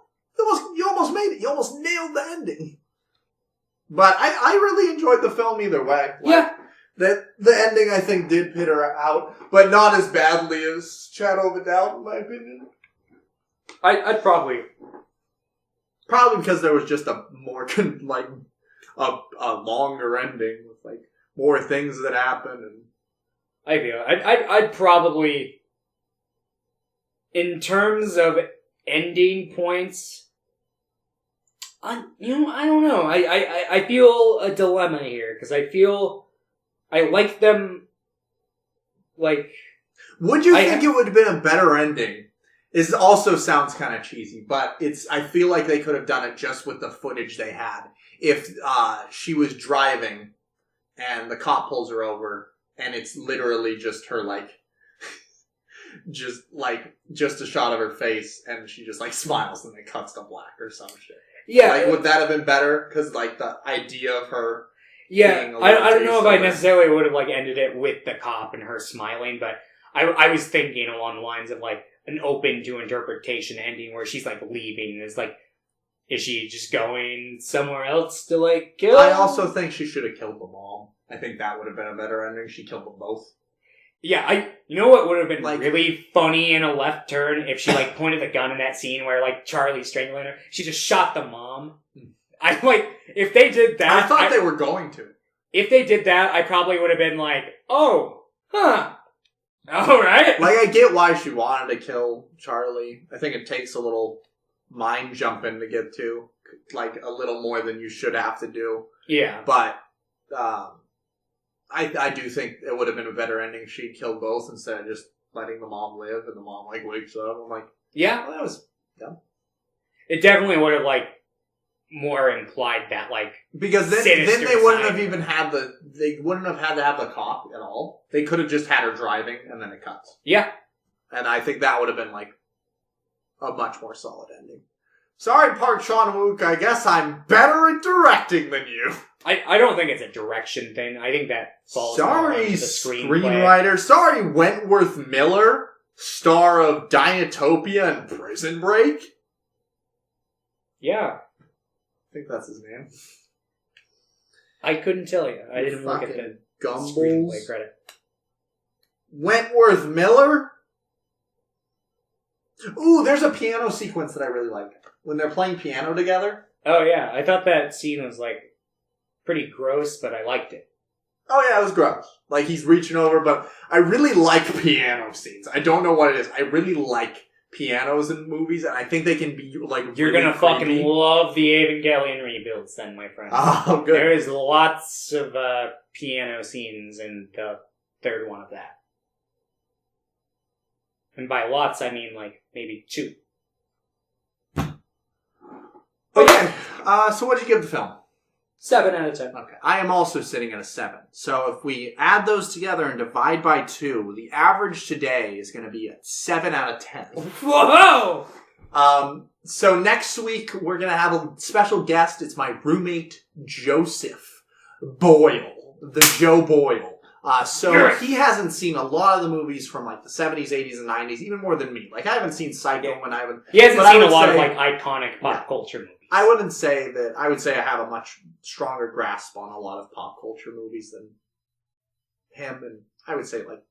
you almost made it. You almost nailed the ending. But I really enjoyed the film either way. The ending, I think, did pit her out, but not as badly as Shadow of a Doubt, in my opinion. I'd probably because there was just a more a longer ending with more things that happened. And I feel I'd probably, in terms of ending points, I don't know. I feel a dilemma here, because I feel I like them, Would you think it would have been a better ending? It also sounds kind of cheesy, but I feel like they could have done it just with the footage they had. If she was driving and the cop pulls her over and it's literally just her just a shot of her face and she just smiles and it cuts to black or some shit. Yeah. Would that have been better? Because the idea of her... Yeah, I don't know if I necessarily would have ended it with the cop and her smiling, but I was thinking along the lines of an open to interpretation ending where she's leaving. Is she just going somewhere else to kill? I also think she should have killed them all. I think that would have been a better ending. She killed them both. Yeah, you know what would have been Like- really funny in a left turn if she like pointed the gun in that scene where like Charlie's strangling her. She just shot the mom. I like if they did that. I thought they were going to. If they did that, I probably would have been like, oh, huh, all right. Like, I get why she wanted to kill Charlie. I think it takes a little mind jumping to get to, like, a little more than you should have to do. Yeah, But I do think it would have been a better ending if she'd killed both instead of just letting the mom live and the mom, like, wakes up. I'm like, yeah, well, that was dumb. it definitely would have like more implied that like Because then sinister they wouldn't side. have even had they wouldn't have had to have the cop at all. They could have just had her driving and then it cuts. Yeah. And I think that would have been like a much more solid ending. Sorry, Park Chan-wook, I guess I'm better at directing than you. I don't think it's a direction thing. I think that falls more Sorry, onto the screenplay. screenwriter. Sorry, Wentworth Miller, star of Dinotopia and Prison Break. Yeah, I think that's his name. I couldn't tell you. I didn't look at Fucking the Gumballs. screenplay credit. Wentworth Miller? Ooh, there's a piano sequence that I really like. When they're playing piano together. Oh yeah, I thought that scene was like pretty gross, but I liked it. Oh yeah, it was gross. Like, he's reaching over, but I really like piano scenes. I don't know what it is. I really like pianos in movies, and I think they can be, like, You're really gonna creepy. fucking love the Evangelion rebuilds then, my friend. Oh, good. There is lots of piano scenes in the third one of that. And by lots, I mean like maybe 2. Okay, so what did you give the film? 7 out of 10. Okay, I am also sitting at a 7. So if we add those together and divide by 2, the average today is going to be a 7 out of 10. Whoa! So next week, we're going to have a special guest. It's my roommate, Joseph Boyle, the Joe Boyle. So Yes. he hasn't seen a lot of the movies from like the 70s, 80s, and 90s, even more than me. Like, I haven't seen Psycho, and I haven't... He hasn't But I seen a would lot of say- like iconic pop Yeah. culture movies. I wouldn't say that. I would say I have a much stronger grasp on a lot of pop culture movies than him, and I would say like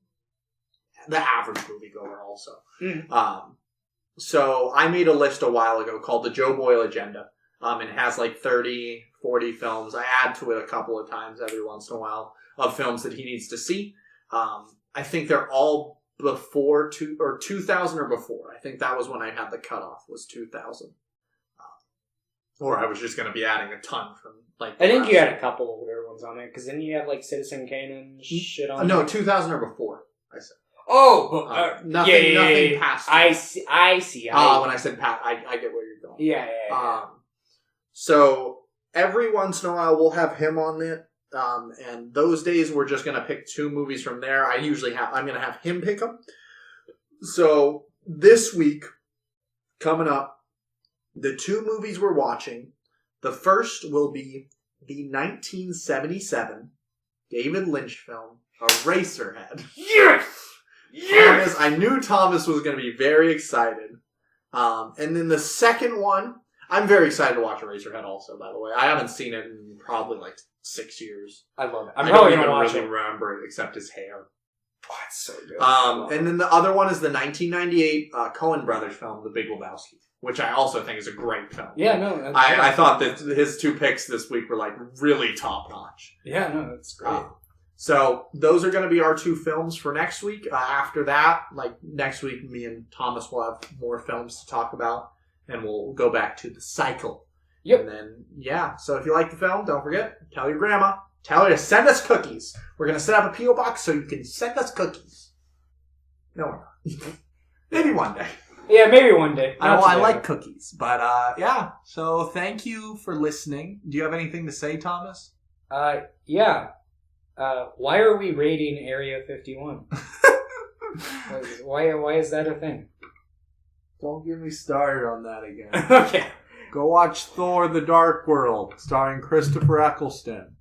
the average moviegoer also. Mm. So I made a list a while ago called the Joe Boyle Agenda. It has like 30, 40 films. I add to it a couple of times every once in a while of films that he needs to see. I think they're all before 2000 or before. I think that was when I had the cutoff, was 2000. Or I was just going to be adding a ton from like. I think you had a couple older ones on there, because then you have like Citizen Kane and shit on No, there. 2000 or before. I said. Oh, Nothing. yeah, Nothing past. I see. When I said past, I get where you're going. Yeah. So every once in a while we'll have him on it. And those days we're just going to pick 2 movies from there. I'm going to have him pick them. So this week, coming up, the 2 movies we're watching, the first will be the 1977 David Lynch film, Eraserhead. Yes! Thomas, I knew Thomas was going to be very excited. And then the second one, I'm very excited to watch Eraserhead also, by the way. I haven't seen it in probably like 6 years. I love it. I I'm don't probably even going to watch really it. remember it except his hair. Oh, it's so good. And then the other one is the 1998 Coen Brothers film, The Big Lebowski, which I also think is a great film. Yeah, no. I thought that his 2 picks this week were like really top notch. Yeah, no, that's great. So those are going to be our 2 films for next week. After that, like next week, me and Thomas will have more films to talk about, and we'll go back to the cycle. Yep. And then, yeah. So if you like the film, don't forget, tell your grandma. Tell her to send us cookies. We're going to set up a P.O. box so you can send us cookies. No, we're not. Maybe one day. Yeah, maybe one day. I like cookies. But, yeah. So thank you for listening. Do you have anything to say, Thomas? Yeah. Why are we raiding Area 51? Why is that a thing? Don't get me started on that again. Okay. Go watch Thor: The Dark World, starring Christopher Eccleston.